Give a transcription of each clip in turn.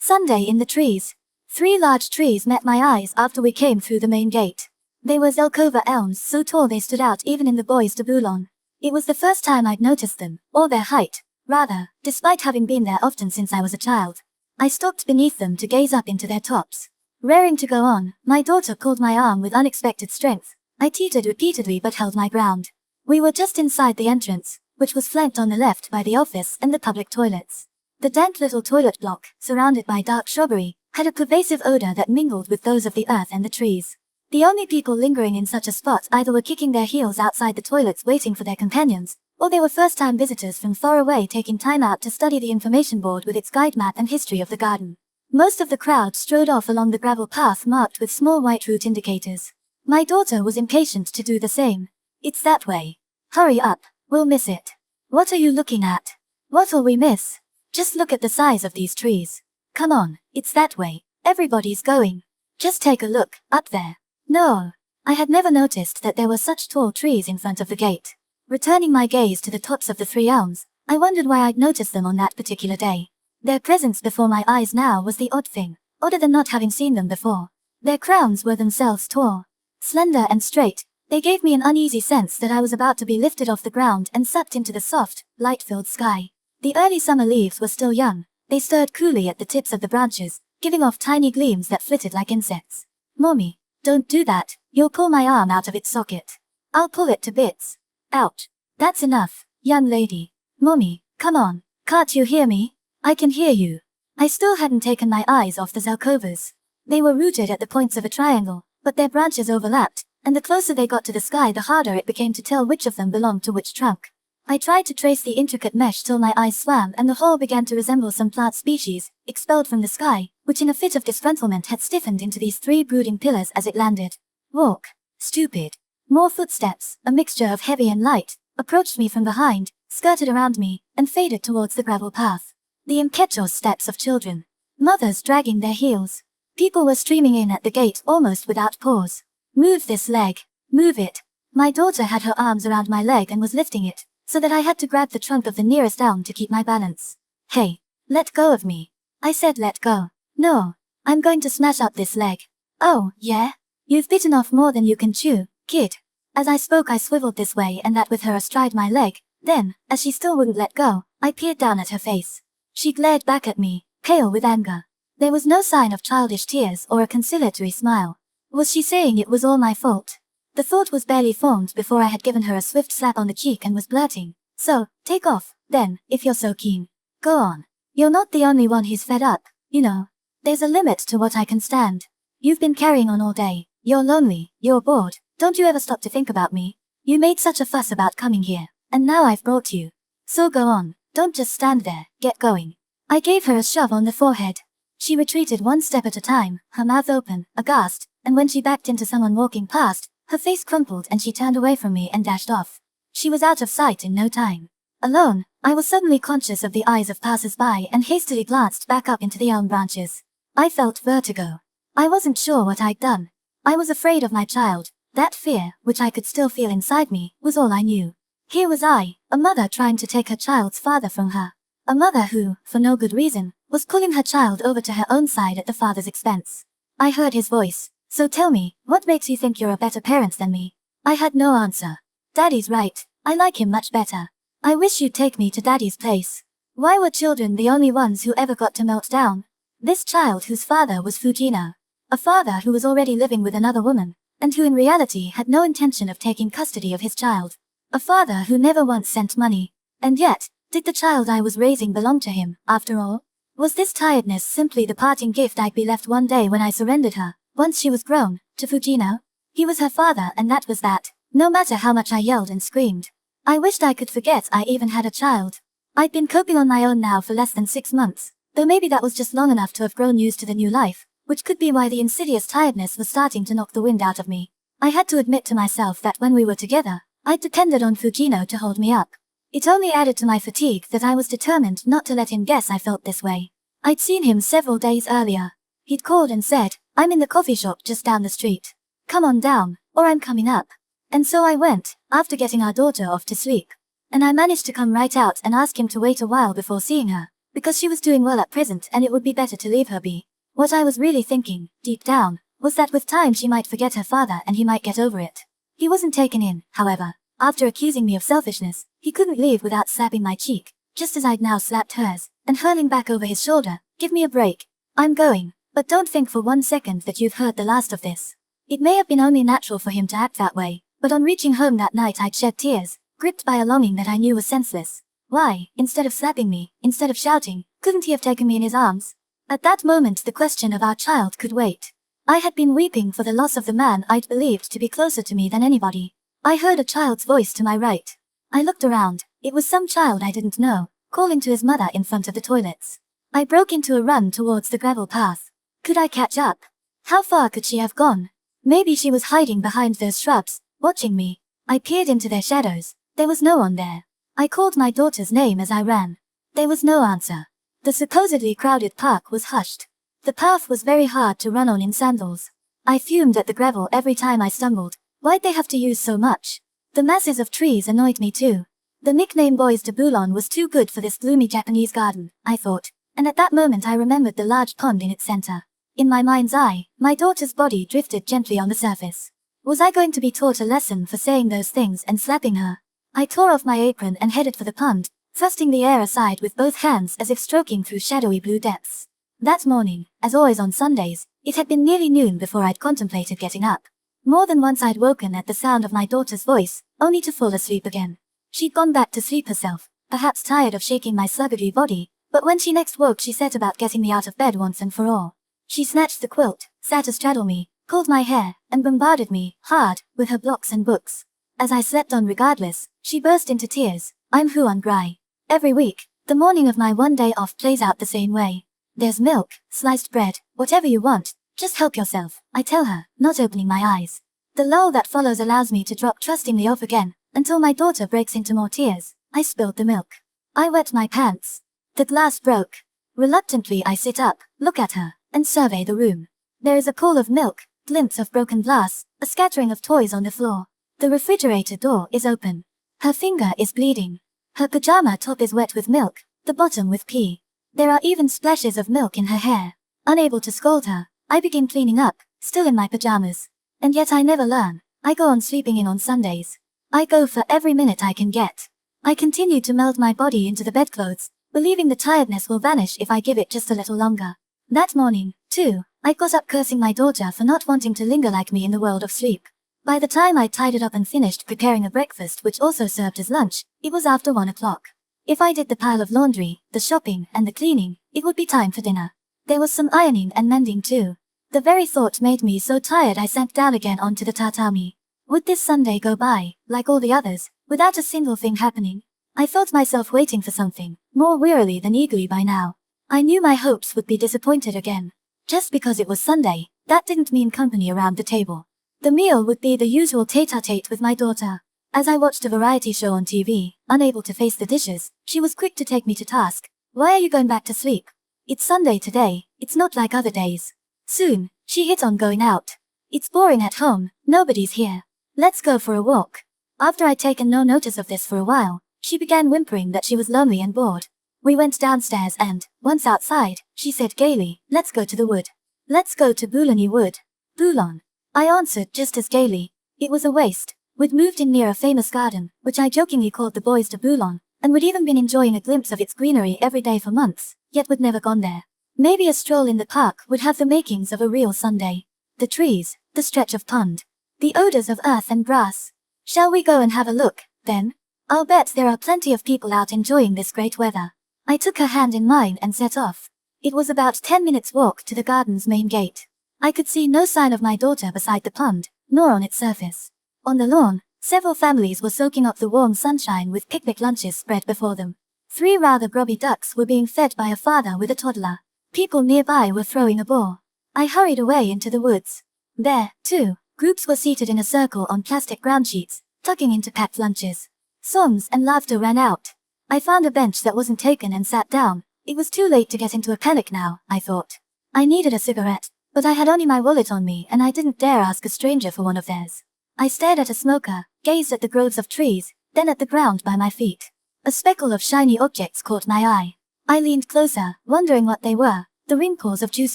Sunday in the trees. 3 large trees met my eyes after we came through the main gate. They were Zelkova elms, so tall they stood out even in the bois de Boulogne. It was the first time I'd noticed them, or their height, rather, despite having been there often since I was a child. I stalked beneath them to gaze up into their tops. Raring to go on, my daughter pulled my arm with unexpected strength. I teetered repeatedly but held my ground. We were just inside the entrance, which was flanked on the left by the office and the public toilets. The dank little toilet block, surrounded by dark shrubbery, had a pervasive odor that mingled with those of the earth and the trees. The only people lingering in such a spot either were kicking their heels outside the toilets waiting for their companions, or they were first-time visitors from far away taking time out to study the information board with its guide map and history of the garden. Most of the crowd strode off along the gravel path marked with small white route indicators. My daughter was impatient to do the same. It's that way. Hurry up, we'll miss it. What are you looking at? What'll we miss? Just look at the size of these trees. Come on, it's that way. Everybody's going. Just take a look, up there. No. I had never noticed that there were such tall trees in front of the gate. Returning my gaze to the tops of the 3 elms, I wondered why I'd noticed them on that particular day. Their presence before my eyes now was the odd thing, odder than not having seen them before. Their crowns were themselves tall, slender and straight. They gave me an uneasy sense that I was about to be lifted off the ground and sucked into the soft, light-filled sky. The early summer leaves were still young. They stirred coolly at the tips of the branches, giving off tiny gleams that flitted like insects. Mommy, don't do that, you'll pull my arm out of its socket. I'll pull it to bits. Ouch. That's enough, young lady. Mommy, come on, can't you hear me? I can hear you. I still hadn't taken my eyes off the Zelkovas. They were rooted at the points of a triangle, but their branches overlapped, and the closer they got to the sky the harder it became to tell which of them belonged to which trunk. I tried to trace the intricate mesh till my eyes swam and the whole began to resemble some plant species, expelled from the sky, which in a fit of disgruntlement had stiffened into these 3 brooding pillars as it landed. Walk. Stupid. More footsteps, a mixture of heavy and light, approached me from behind, skirted around me, and faded towards the gravel path. The impetuous steps of children. Mothers dragging their heels. People were streaming in at the gate almost without pause. Move this leg. Move it. My daughter had her arms around my leg and was lifting it, so that I had to grab the trunk of the nearest elm to keep my balance. Hey, let go of me. I said let go. No, I'm going to smash up this leg. Oh, yeah? You've bitten off more than you can chew, kid. As I spoke I swiveled this way and that with her astride my leg, then, as she still wouldn't let go, I peered down at her face. She glared back at me, pale with anger. There was no sign of childish tears or a conciliatory smile. Was she saying it was all my fault? The thought was barely formed before I had given her a swift slap on the cheek and was blurting, so, take off, then, if you're so keen. Go on. You're not the only one who's fed up, you know. There's a limit to what I can stand. You've been carrying on all day. You're lonely, you're bored. Don't you ever stop to think about me? You made such a fuss about coming here, and now I've brought you. So go on, don't just stand there, get going. I gave her a shove on the forehead. She retreated 1 step at a time, her mouth open, aghast, and when she backed into someone walking past, her face crumpled and she turned away from me and dashed off. She was out of sight in no time. Alone, I was suddenly conscious of the eyes of passers-by and hastily glanced back up into the elm branches. I felt vertigo. I wasn't sure what I'd done. I was afraid of my child. That fear, which I could still feel inside me, was all I knew. Here was I, a mother trying to take her child's father from her. A mother who, for no good reason, was pulling her child over to her own side at the father's expense. I heard his voice. So tell me, what makes you think you're a better parent than me? I had no answer. Daddy's right. I like him much better. I wish you'd take me to Daddy's place. Why were children the only ones who ever got to melt down? This child whose father was Fujino. A father who was already living with another woman, and who in reality had no intention of taking custody of his child. A father who never once sent money. And yet, did the child I was raising belong to him, after all? Was this tiredness simply the parting gift I'd be left one day when I surrendered her, once she was grown, to Fujino? He was her father and that was that, no matter how much I yelled and screamed. I wished I could forget I even had a child. I'd been coping on my own now for less than 6 months, though maybe that was just long enough to have grown used to the new life, which could be why the insidious tiredness was starting to knock the wind out of me. I had to admit to myself that when we were together, I'd depended on Fujino to hold me up. It only added to my fatigue that I was determined not to let him guess I felt this way. I'd seen him several days earlier. He'd called and said, I'm in the coffee shop just down the street. Come on down, or I'm coming up. And so I went, after getting our daughter off to sleep. And I managed to come right out and ask him to wait a while before seeing her. because she was doing well at present and it would be better to leave her be. What I was really thinking, deep down, was that with time she might forget her father and he might get over it. He wasn't taken in, however. After accusing me of selfishness, he couldn't leave without slapping my cheek, just as I'd now slapped hers, and hurling back over his shoulder, "Give me a break. I'm going, but don't think for 1 second that you've heard the last of this." It may have been only natural for him to act that way, but on reaching home that night I'd shed tears, gripped by a longing that I knew was senseless. Why, instead of slapping me, instead of shouting, couldn't he have taken me in his arms? At that moment the question of our child could wait. I had been weeping for the loss of the man I'd believed to be closer to me than anybody. I heard a child's voice to my right. I looked around. It was some child I didn't know, calling to his mother in front of the toilets. I broke into a run towards the gravel path. Could I catch up? How far could she have gone? Maybe she was hiding behind those shrubs, watching me. I peered into their shadows. There was no one there. I called my daughter's name as I ran. There was no answer. The supposedly crowded park was hushed. The path was very hard to run on in sandals. I fumed at the gravel every time I stumbled. Why'd they have to use so much? The masses of trees annoyed me too. The nickname Bois de Boulogne was too good for this gloomy Japanese garden, I thought, and at that moment I remembered the large pond in its center. In my mind's eye, my daughter's body drifted gently on the surface. Was I going to be taught a lesson for saying those things and slapping her? I tore off my apron and headed for the pond, thrusting the air aside with both hands as if stroking through shadowy blue depths. That morning, as always on Sundays, it had been nearly noon before I'd contemplated getting up. More than once I'd woken at the sound of my daughter's voice, only to fall asleep again. She'd gone back to sleep herself, perhaps tired of shaking my sluggardly body, but when she next woke she set about getting me out of bed once and for all. She snatched the quilt, sat astraddle me, pulled my hair, and bombarded me, hard, with her blocks and books. As I slept on regardless, she burst into tears. I'm Huan Grai. Every week, the morning of my 1 day off plays out the same way. There's milk, sliced bread, whatever you want, just help yourself, I tell her, not opening my eyes. The lull that follows allows me to drop trustingly off again, until my daughter breaks into more tears. I spilled the milk. I wet my pants. The glass broke. Reluctantly I sit up, look at her, and survey the room. There is a pool of milk, glimpse of broken glass, a scattering of toys on the floor. The refrigerator door is open. Her finger is bleeding. Her pajama top is wet with milk, the bottom with pee. There are even splashes of milk in her hair. Unable to scold her, I begin cleaning up, still in my pajamas. And yet I never learn. I go on sleeping in on Sundays. I go for every minute I can get. I continue to meld my body into the bedclothes, believing the tiredness will vanish if I give it just a little longer. That morning, too, I got up cursing my daughter for not wanting to linger like me in the world of sleep. By the time I'd tidied up and finished preparing a breakfast which also served as lunch, it was after 1 o'clock. If I did the pile of laundry, the shopping, and the cleaning, it would be time for dinner. There was some ironing and mending too. The very thought made me so tired I sank down again onto the tatami. Would this Sunday go by, like all the others, without a single thing happening? I felt myself waiting for something, more wearily than eagerly by now. I knew my hopes would be disappointed again. Just because it was Sunday, that didn't mean company around the table. The meal would be the usual tete-a-tete with my daughter. As I watched a variety show on TV, unable to face the dishes, she was quick to take me to task. Why are you going back to sleep? It's Sunday today, it's not like other days. Soon, she hit on going out. It's boring at home, nobody's here. Let's go for a walk. After I'd taken no notice of this for a while, she began whimpering that she was lonely and bored. We went downstairs and, once outside, she said gaily, let's go to the wood. Let's go to Boulogne Wood. Boulogne. I answered just as gaily. It was a waste. We'd moved in near a famous garden, which I jokingly called the Bois de Boulogne, and we'd even been enjoying a glimpse of its greenery every day for months, yet we'd never gone there. Maybe a stroll in the park would have the makings of a real Sunday. The trees, the stretch of pond, the odors of earth and grass. Shall we go and have a look, then? I'll bet there are plenty of people out enjoying this great weather. I took her hand in mine and set off. It was about 10 minutes' walk to the garden's main gate. I could see no sign of my daughter beside the pond, nor on its surface. On the lawn, several families were soaking up the warm sunshine with picnic lunches spread before them. 3 rather grubby ducks were being fed by a father with a toddler. People nearby were throwing a ball. I hurried away into the woods. There, too, groups were seated in a circle on plastic ground sheets, tucking into packed lunches. Songs and laughter rang out. I found a bench that wasn't taken and sat down. It was too late to get into a panic now, I thought. I needed a cigarette, but I had only my wallet on me and I didn't dare ask a stranger for one of theirs. I stared at a smoker, gazed at the groves of trees, then at the ground by my feet. A speckle of shiny objects caught my eye. I leaned closer, wondering what they were. The wrinkles of juice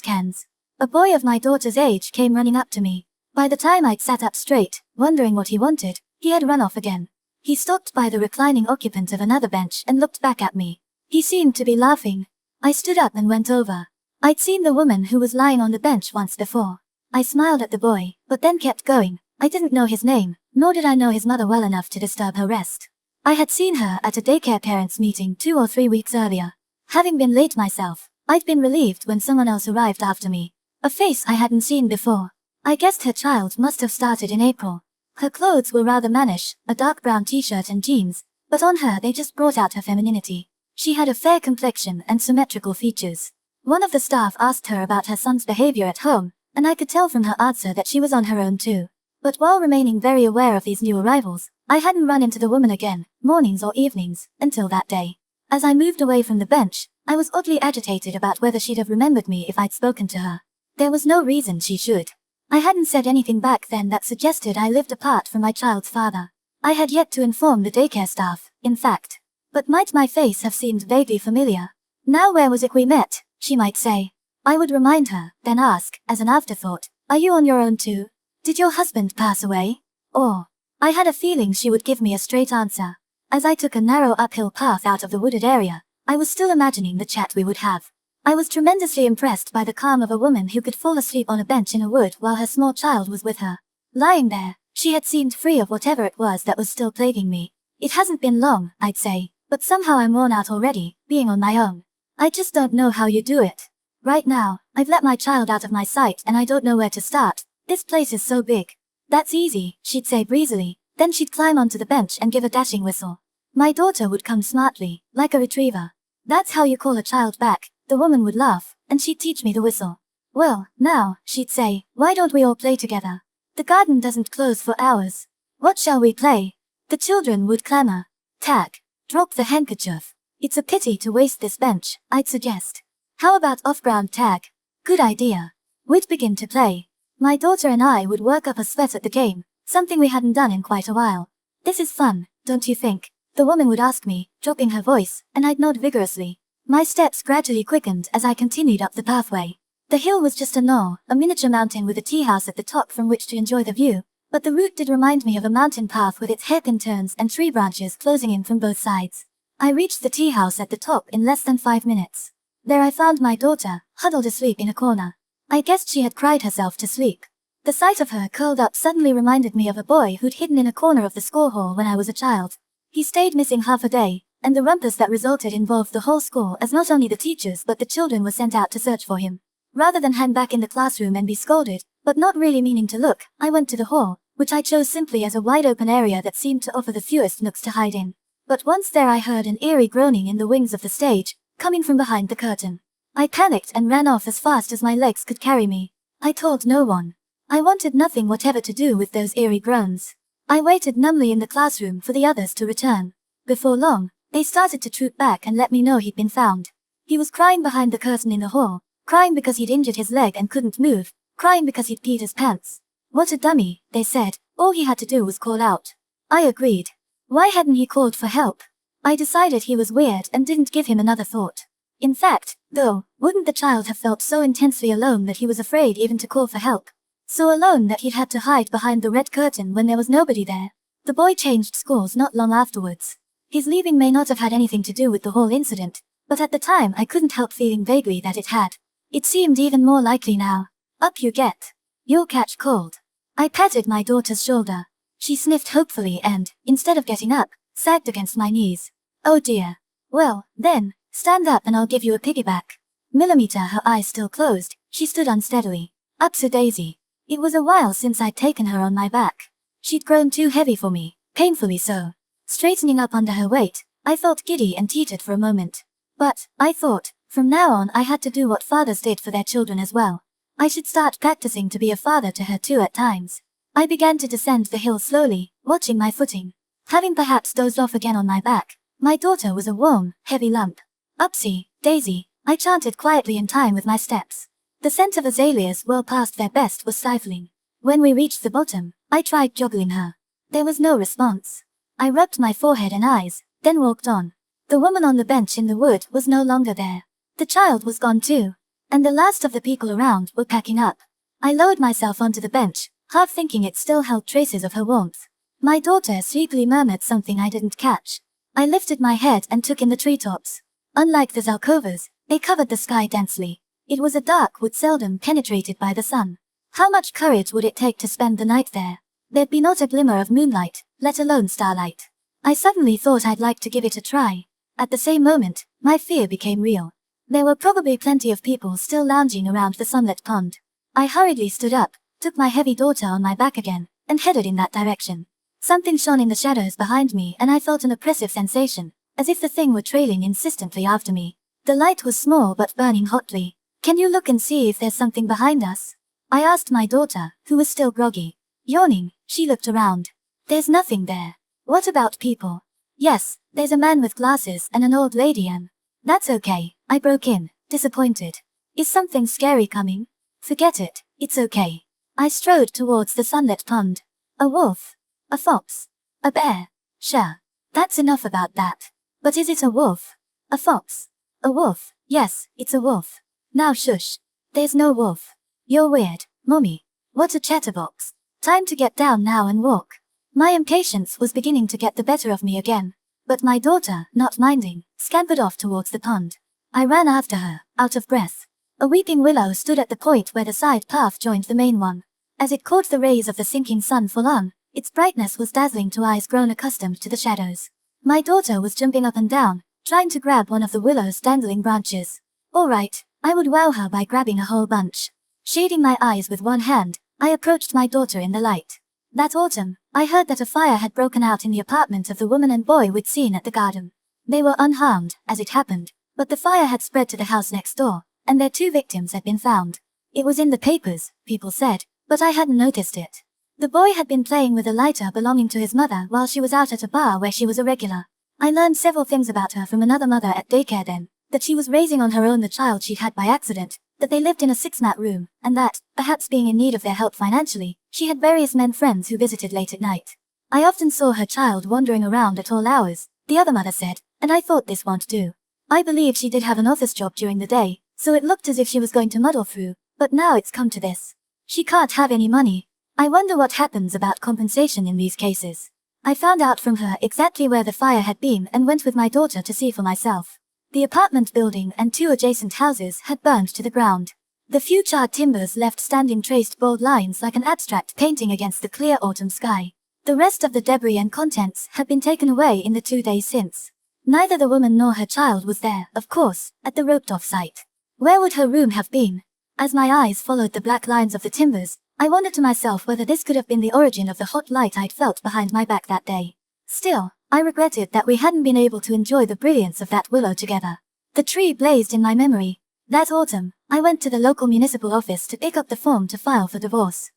cans. A boy of my daughter's age came running up to me. By the time I'd sat up straight, wondering what he wanted, he had run off again. He stopped by the reclining occupant of another bench and looked back at me. He seemed to be laughing. I stood up and went over. I'd seen the woman who was lying on the bench once before. I smiled at the boy, but then kept going. I didn't know his name, nor did I know his mother well enough to disturb her rest. I had seen her at a daycare parents' meeting 2 or 3 weeks earlier. Having been late myself, I'd been relieved when someone else arrived after me. A face I hadn't seen before. I guessed her child must have started in April. Her clothes were rather mannish, a dark brown t-shirt and jeans, but on her they just brought out her femininity. She had a fair complexion and symmetrical features. One of the staff asked her about her son's behavior at home, and I could tell from her answer that she was on her own too. But while remaining very aware of these new arrivals, I hadn't run into the woman again, mornings or evenings, until that day. As I moved away from the bench, I was oddly agitated about whether she'd have remembered me if I'd spoken to her. There was no reason she should. I hadn't said anything back then that suggested I lived apart from my child's father. I had yet to inform the daycare staff, in fact. But might my face have seemed vaguely familiar? Now where was it we met, she might say. I would remind her, then ask, as an afterthought, are you on your own too? Did your husband pass away? Or, I had a feeling she would give me a straight answer. As I took a narrow uphill path out of the wooded area, I was still imagining the chat we would have. I was tremendously impressed by the calm of a woman who could fall asleep on a bench in a wood while her small child was with her. Lying there, she had seemed free of whatever it was that was still plaguing me. It hasn't been long, I'd say, but somehow I'm worn out already, being on my own. I just don't know how you do it. Right now, I've let my child out of my sight and I don't know where to start. This place is so big. That's easy, she'd say breezily, then she'd climb onto the bench and give a dashing whistle. My daughter would come smartly, like a retriever. That's how you call a child back. The woman would laugh, and she'd teach me the whistle. Well, now, she'd say, why don't we all play together? The garden doesn't close for hours. What shall we play? The children would clamor. Tag. Drop the handkerchief. It's a pity to waste this bench, I'd suggest. How about off-ground tag? Good idea. We'd begin to play. My daughter and I would work up a sweat at the game, something we hadn't done in quite a while. This is fun, don't you think? The woman would ask me, dropping her voice, and I'd nod vigorously. My steps gradually quickened as I continued up the pathway. The hill was just a knoll, a miniature mountain with a tea house at the top from which to enjoy the view, but the route did remind me of a mountain path with its hairpin turns and tree branches closing in from both sides. I reached the tea house at the top in less than 5 minutes. There I found my daughter, huddled asleep in a corner. I guessed she had cried herself to sleep. The sight of her curled up suddenly reminded me of a boy who'd hidden in a corner of the school hall when I was a child. He stayed missing half a day, and the rumpus that resulted involved the whole school as not only the teachers but the children were sent out to search for him. Rather than hang back in the classroom and be scolded, but not really meaning to look, I went to the hall, which I chose simply as a wide-open area that seemed to offer the fewest nooks to hide in. But once there I heard an eerie groaning in the wings of the stage, coming from behind the curtain. I panicked and ran off as fast as my legs could carry me. I told no one. I wanted nothing whatever to do with those eerie groans. I waited numbly in the classroom for the others to return. Before long, they started to troop back and let me know he'd been found. He was crying behind the curtain in the hall, crying because he'd injured his leg and couldn't move, crying because he'd peed his pants. What a dummy, they said. All he had to do was call out. I agreed. Why hadn't he called for help? I decided he was weird and didn't give him another thought. In fact, though, wouldn't the child have felt so intensely alone that he was afraid even to call for help? So alone that he'd had to hide behind the red curtain when there was nobody there. The boy changed schools not long afterwards. His leaving may not have had anything to do with the whole incident, but at the time I couldn't help feeling vaguely that it had. It seemed even more likely now. Up you get. You'll catch cold. I patted my daughter's shoulder. She sniffed hopefully and, instead of getting up, sagged against my knees. Oh dear. Well, then, stand up and I'll give you a piggyback. Millimeter, her eyes still closed, she stood unsteadily. Upsy-daisy. It was a while since I'd taken her on my back. She'd grown too heavy for me, painfully so. Straightening up under her weight, I felt giddy and teetered for a moment. But, I thought, from now on I had to do what fathers did for their children as well. I should start practicing to be a father to her too at times. I began to descend the hill slowly, watching my footing. Having perhaps dozed off again on my back, my daughter was a warm, heavy lump. Upsy, daisy, I chanted quietly in time with my steps. The scent of azaleas well past their best was stifling. When we reached the bottom, I tried joggling her. There was no response. I rubbed my forehead and eyes, then walked on. The woman on the bench in the wood was no longer there. The child was gone too. And the last of the people around were packing up. I lowered myself onto the bench, half thinking it still held traces of her warmth. My daughter sleepily murmured something I didn't catch. I lifted my head and took in the treetops. Unlike the Zalkovas, they covered the sky densely. It was a dark wood seldom penetrated by the sun. How much courage would it take to spend the night there? There'd be not a glimmer of moonlight, let alone starlight. I suddenly thought I'd like to give it a try. At the same moment, my fear became real. There were probably plenty of people still lounging around the sunlit pond. I hurriedly stood up, took my heavy daughter on my back again, and headed in that direction. Something shone in the shadows behind me and I felt an oppressive sensation, as if the thing were trailing insistently after me. The light was small but burning hotly. "Can you look and see if there's something behind us?" I asked my daughter, who was still groggy. Yawning, she looked around. "There's nothing there." "What about people?" "Yes, there's a man with glasses and an old lady and..." "That's okay," I broke in, disappointed. "Is something scary coming?" "Forget it, it's okay." I strode towards the sunlit pond. A wolf. A fox. A bear. Sure. That's enough about that. But is it a wolf? A fox? A wolf? Yes, it's a wolf. Now shush. There's no wolf. You're weird, Mommy. What a chatterbox. Time to get down now and walk. My impatience was beginning to get the better of me again. But my daughter, not minding, scampered off towards the pond. I ran after her, out of breath. A weeping willow stood at the point where the side path joined the main one. As it caught the rays of the sinking sun full on, its brightness was dazzling to eyes grown accustomed to the shadows. My daughter was jumping up and down, trying to grab one of the willow's dangling branches. All right, I would wow her by grabbing a whole bunch. Shading my eyes with one hand, I approached my daughter in the light. That autumn, I heard that a fire had broken out in the apartment of the woman and boy we'd seen at the garden. They were unharmed, as it happened, but the fire had spread to the house next door, and their 2 victims had been found. It was in the papers, people said, but I hadn't noticed it. The boy had been playing with a lighter belonging to his mother while she was out at a bar where she was a regular. I learned several things about her from another mother at daycare then, that she was raising on her own the child she'd had by accident, that they lived in a 6-mat room, and that, perhaps being in need of their help financially, she had various men friends who visited late at night. I often saw her child wandering around at all hours, the other mother said, and I thought this won't do. I believe she did have an office job during the day, so it looked as if she was going to muddle through, but now it's come to this. She can't have any money. I wonder what happens about compensation in these cases. I found out from her exactly where the fire had been and went with my daughter to see for myself. The apartment building and 2 adjacent houses had burned to the ground. The few charred timbers left standing traced bold lines like an abstract painting against the clear autumn sky. The rest of the debris and contents had been taken away in the 2 days since. Neither the woman nor her child was there, of course, at the roped-off site. Where would her room have been? As my eyes followed the black lines of the timbers, I wondered to myself whether this could have been the origin of the hot light I'd felt behind my back that day. Still, I regretted that we hadn't been able to enjoy the brilliance of that willow together. The tree blazed in my memory. That autumn, I went to the local municipal office to pick up the form to file for divorce.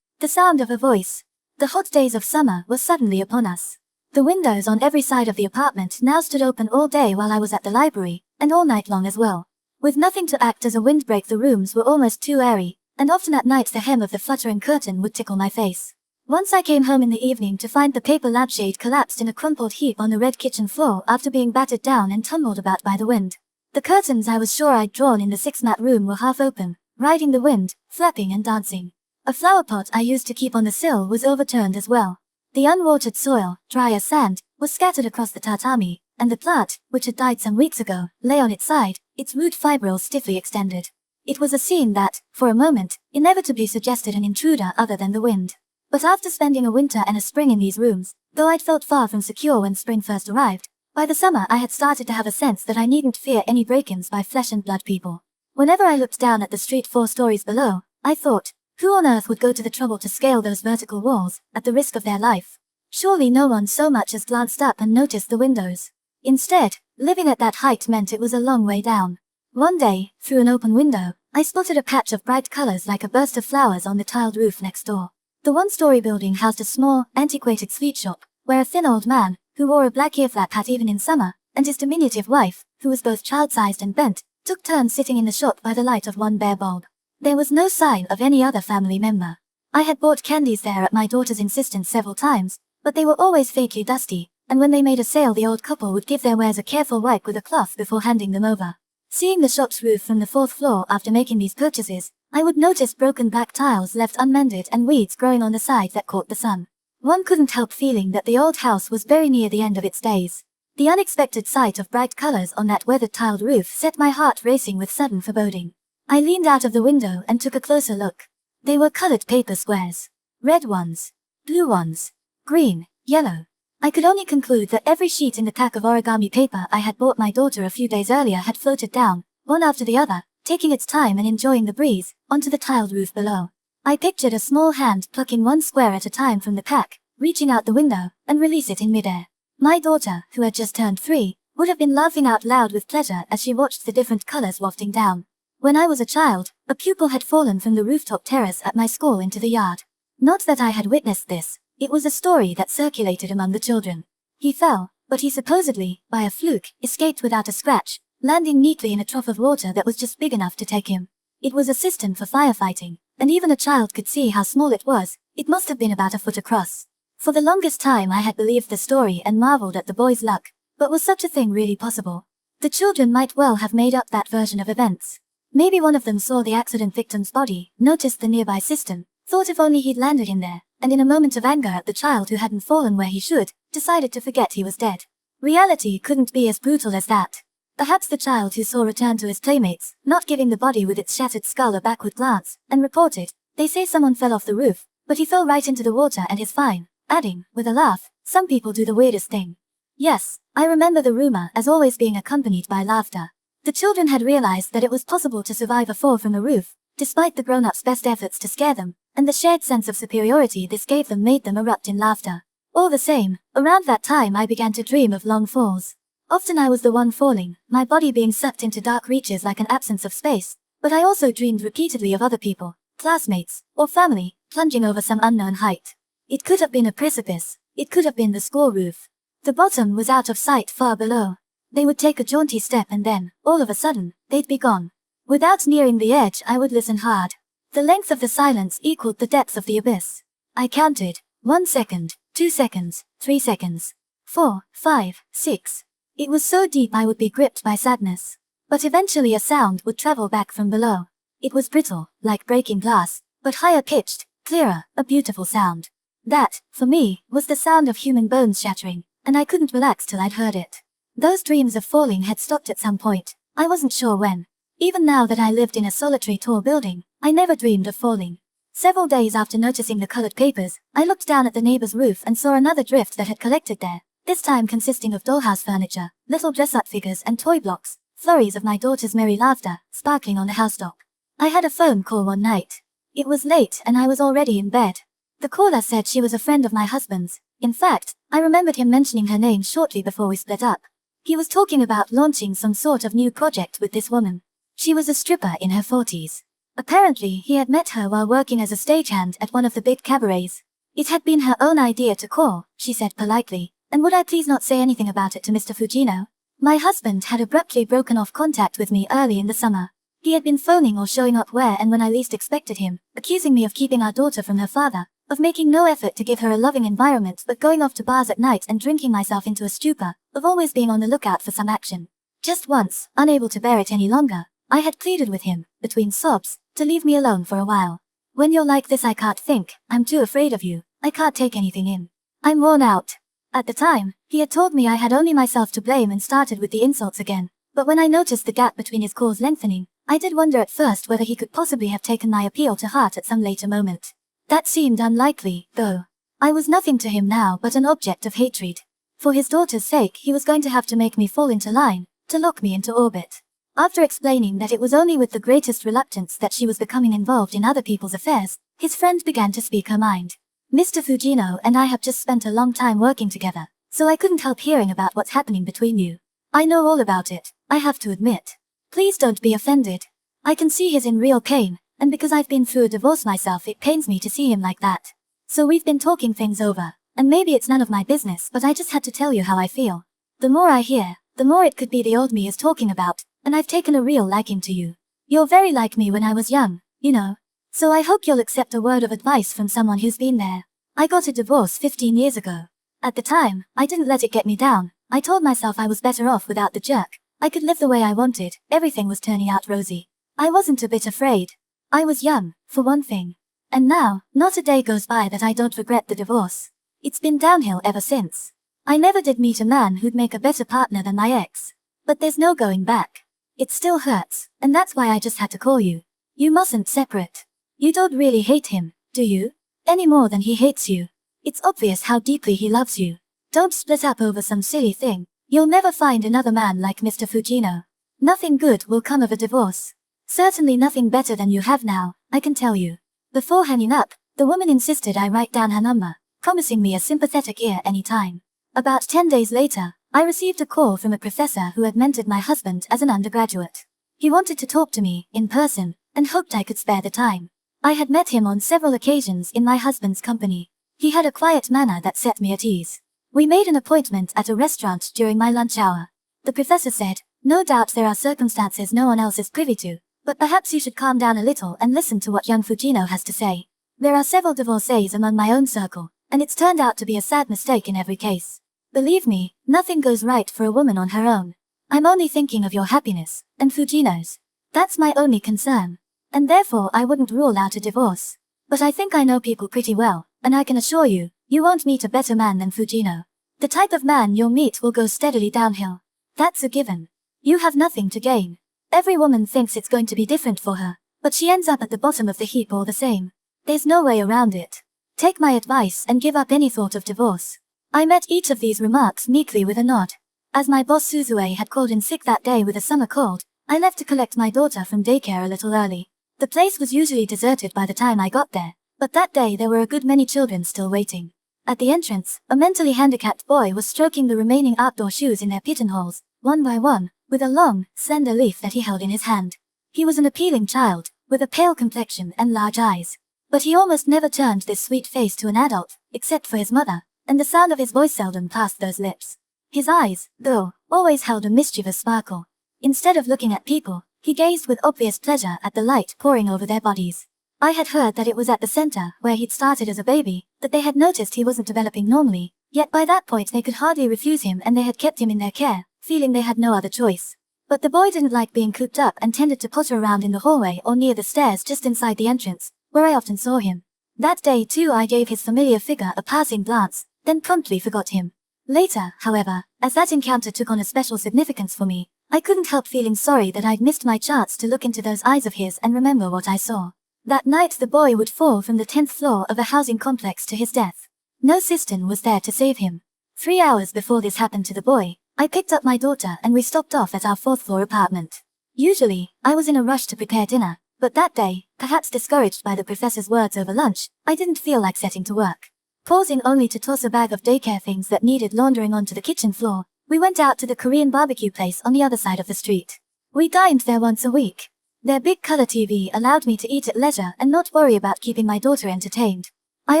The sound of a voice. The hot days of summer were suddenly upon us. The windows on every side of the apartment now stood open all day while I was at the library, and all night long as well. With nothing to act as a windbreak, the rooms were almost too airy, and often at night the hem of the fluttering curtain would tickle my face. Once I came home in the evening to find the paper lampshade collapsed in a crumpled heap on the red kitchen floor after being battered down and tumbled about by the wind. The curtains I was sure I'd drawn in the 6-mat room were half open, riding the wind, flapping and dancing. A flower pot I used to keep on the sill was overturned as well. The unwatered soil, dry as sand, was scattered across the tatami, and the plant, which had died some weeks ago, lay on its side, its root fibrils stiffly extended. It was a scene that, for a moment, inevitably suggested an intruder other than the wind. But after spending a winter and a spring in these rooms, though I'd felt far from secure when spring first arrived, by the summer I had started to have a sense that I needn't fear any break-ins by flesh and blood people. Whenever I looked down at the street 4 stories below, I thought, who on earth would go to the trouble to scale those vertical walls, at the risk of their life? Surely no one so much as glanced up and noticed the windows. Instead, living at that height meant it was a long way down. One day, through an open window, I spotted a patch of bright colors like a burst of flowers on the tiled roof next door. The 1-story building housed a small, antiquated sweet shop, where a thin old man, who wore a black ear-flap hat even in summer, and his diminutive wife, who was both child-sized and bent, took turns sitting in the shop by the light of one bare bulb. There was no sign of any other family member. I had bought candies there at my daughter's insistence several times, but they were always faintly dusty, and when they made a sale the old couple would give their wares a careful wipe with a cloth before handing them over. Seeing the shop's roof from the 4th floor after making these purchases, I would notice broken black tiles left unmended and weeds growing on the side that caught the sun. One couldn't help feeling that the old house was very near the end of its days. The unexpected sight of bright colors on that weathered tiled roof set my heart racing with sudden foreboding. I leaned out of the window and took a closer look. They were colored paper squares. Red ones. Blue ones. Green. Yellow. I could only conclude that every sheet in the pack of origami paper I had bought my daughter a few days earlier had floated down, one after the other, taking its time and enjoying the breeze, onto the tiled roof below. I pictured a small hand plucking one square at a time from the pack, reaching out the window, and release it in midair. My daughter, who had just turned 3, would have been laughing out loud with pleasure as she watched the different colors wafting down. When I was a child, a pupil had fallen from the rooftop terrace at my school into the yard. Not that I had witnessed this. It was a story that circulated among the children. He fell, but he supposedly, by a fluke, escaped without a scratch, landing neatly in a trough of water that was just big enough to take him. It was a cistern for firefighting, and even a child could see how small it was. It must have been about a foot across. For the longest time I had believed the story and marveled at the boy's luck, but was such a thing really possible? The children might well have made up that version of events. Maybe one of them saw the accident victim's body, noticed the nearby cistern, thought if only he'd landed in there, and in a moment of anger at the child who hadn't fallen where he should, decided to forget he was dead. Reality couldn't be as brutal as that. Perhaps the child who saw returned to his playmates, not giving the body with its shattered skull a backward glance, and reported, "They say someone fell off the roof, but he fell right into the water and is fine," adding, with a laugh, "Some people do the weirdest thing." Yes, I remember the rumor as always being accompanied by laughter. The children had realized that it was possible to survive a fall from the roof, despite the grown-ups' best efforts to scare them, and the shared sense of superiority this gave them made them erupt in laughter. All the same, around that time I began to dream of long falls. Often I was the one falling, my body being sucked into dark reaches like an absence of space, but I also dreamed repeatedly of other people, classmates, or family, plunging over some unknown height. It could have been a precipice, it could have been the school roof. The bottom was out of sight far below. They would take a jaunty step and then, all of a sudden, they'd be gone. Without nearing the edge I would listen hard. The length of the silence equaled the depth of the abyss. I counted, 1 second, 2 seconds, 3 seconds, 4, 5, 6. It was so deep I would be gripped by sadness. But eventually a sound would travel back from below. It was brittle, like breaking glass, but higher pitched, clearer, a beautiful sound. That, for me, was the sound of human bones shattering, and I couldn't relax till I'd heard it. Those dreams of falling had stopped at some point, I wasn't sure when. Even now that I lived in a solitary tall building, I never dreamed of falling. Several days after noticing the colored papers, I looked down at the neighbor's roof and saw another drift that had collected there, this time consisting of dollhouse furniture, little dress-up figures and toy blocks, flurries of my daughter's merry laughter, sparkling on the housetop. I had a phone call one night. It was late and I was already in bed. The caller said she was a friend of my husband's. In fact, I remembered him mentioning her name shortly before we split up. He was talking about launching some sort of new project with this woman. She was a stripper in her 40s. Apparently, he had met her while working as a stagehand at one of the big cabarets. It had been her own idea to call, she said politely, and would I please not say anything about it to Mr. Fujino? My husband had abruptly broken off contact with me early in the summer. He had been phoning or showing up where and when I least expected him, accusing me of keeping our daughter from her father, of making no effort to give her a loving environment but going off to bars at night and drinking myself into a stupor, of always being on the lookout for some action. Just once, unable to bear it any longer, I had pleaded with him, between sobs, to leave me alone for a while. When you're like this I can't think, I'm too afraid of you, I can't take anything in. I'm worn out. At the time, he had told me I had only myself to blame and started with the insults again, but when I noticed the gap between his calls lengthening, I did wonder at first whether he could possibly have taken my appeal to heart at some later moment. That seemed unlikely, though. I was nothing to him now but an object of hatred. For his daughter's sake he was going to have to make me fall into line, to lock me into orbit. After explaining that it was only with the greatest reluctance that she was becoming involved in other people's affairs, his friend began to speak her mind. Mr. Fujino and I have just spent a long time working together, so I couldn't help hearing about what's happening between you. I know all about it, I have to admit. Please don't be offended. I can see he's in real pain, and because I've been through a divorce myself it pains me to see him like that. So we've been talking things over, and maybe it's none of my business but I just had to tell you how I feel. The more I hear, the more it could be the old me is talking about, and I've taken a real liking to you. You're very like me when I was young, you know. So I hope you'll accept a word of advice from someone who's been there. I got a divorce 15 years ago. At the time, I didn't let it get me down. I told myself I was better off without the jerk. I could live the way I wanted, everything was turning out rosy. I wasn't a bit afraid. I was young, for one thing. And now, not a day goes by that I don't regret the divorce. It's been downhill ever since. I never did meet a man who'd make a better partner than my ex. But there's no going back. It still hurts, and that's why I just had to call you. You mustn't separate. You don't really hate him, do you? Any more than he hates you. It's obvious how deeply he loves you. Don't split up over some silly thing. You'll never find another man like Mr. Fujino. Nothing good will come of a divorce. Certainly nothing better than you have now, I can tell you. Before hanging up, the woman insisted I write down her number, promising me a sympathetic ear any time. About 10 days later, I received a call from a professor who had mentored my husband as an undergraduate. He wanted to talk to me, in person, and hoped I could spare the time. I had met him on several occasions in my husband's company. He had a quiet manner that set me at ease. We made an appointment at a restaurant during my lunch hour. The professor said, "No doubt there are circumstances no one else is privy to, but perhaps you should calm down a little and listen to what young Fujino has to say. There are several divorcees among my own circle, and it's turned out to be a sad mistake in every case. Believe me, nothing goes right for a woman on her own. I'm only thinking of your happiness, and Fujino's. That's my only concern. And therefore I wouldn't rule out a divorce. But I think I know people pretty well, and I can assure you, you won't meet a better man than Fujino. The type of man you'll meet will go steadily downhill. That's a given. You have nothing to gain. Every woman thinks it's going to be different for her, but she ends up at the bottom of the heap all the same. There's no way around it. Take my advice and give up any thought of divorce." I met each of these remarks meekly with a nod. As my boss Suzue had called in sick that day with a summer cold, I left to collect my daughter from daycare a little early. The place was usually deserted by the time I got there, but that day there were a good many children still waiting. At the entrance, a mentally handicapped boy was stroking the remaining outdoor shoes in their pigeonholes, one by one, with a long, slender leaf that he held in his hand. He was an appealing child, with a pale complexion and large eyes. But he almost never turned this sweet face to an adult, except for his mother, and the sound of his voice seldom passed those lips. His eyes, though, always held a mischievous sparkle. Instead of looking at people, he gazed with obvious pleasure at the light pouring over their bodies. I had heard that it was at the center, where he'd started as a baby, that they had noticed he wasn't developing normally, yet by that point they could hardly refuse him and they had kept him in their care, feeling they had no other choice. But the boy didn't like being cooped up and tended to potter around in the hallway or near the stairs just inside the entrance, where I often saw him. That day too I gave his familiar figure a passing glance, then promptly forgot him. Later, however, as that encounter took on a special significance for me, I couldn't help feeling sorry that I'd missed my chance to look into those eyes of his and remember what I saw. That night the boy would fall from the 10th floor of a housing complex to his death. No cistern was there to save him. 3 hours before this happened to the boy, I picked up my daughter and we stopped off at our 4th floor apartment. Usually, I was in a rush to prepare dinner, but that day, perhaps discouraged by the professor's words over lunch, I didn't feel like setting to work. Pausing only to toss a bag of daycare things that needed laundering onto the kitchen floor, we went out to the Korean barbecue place on the other side of the street. We dined there once a week. Their big color TV allowed me to eat at leisure and not worry about keeping my daughter entertained. I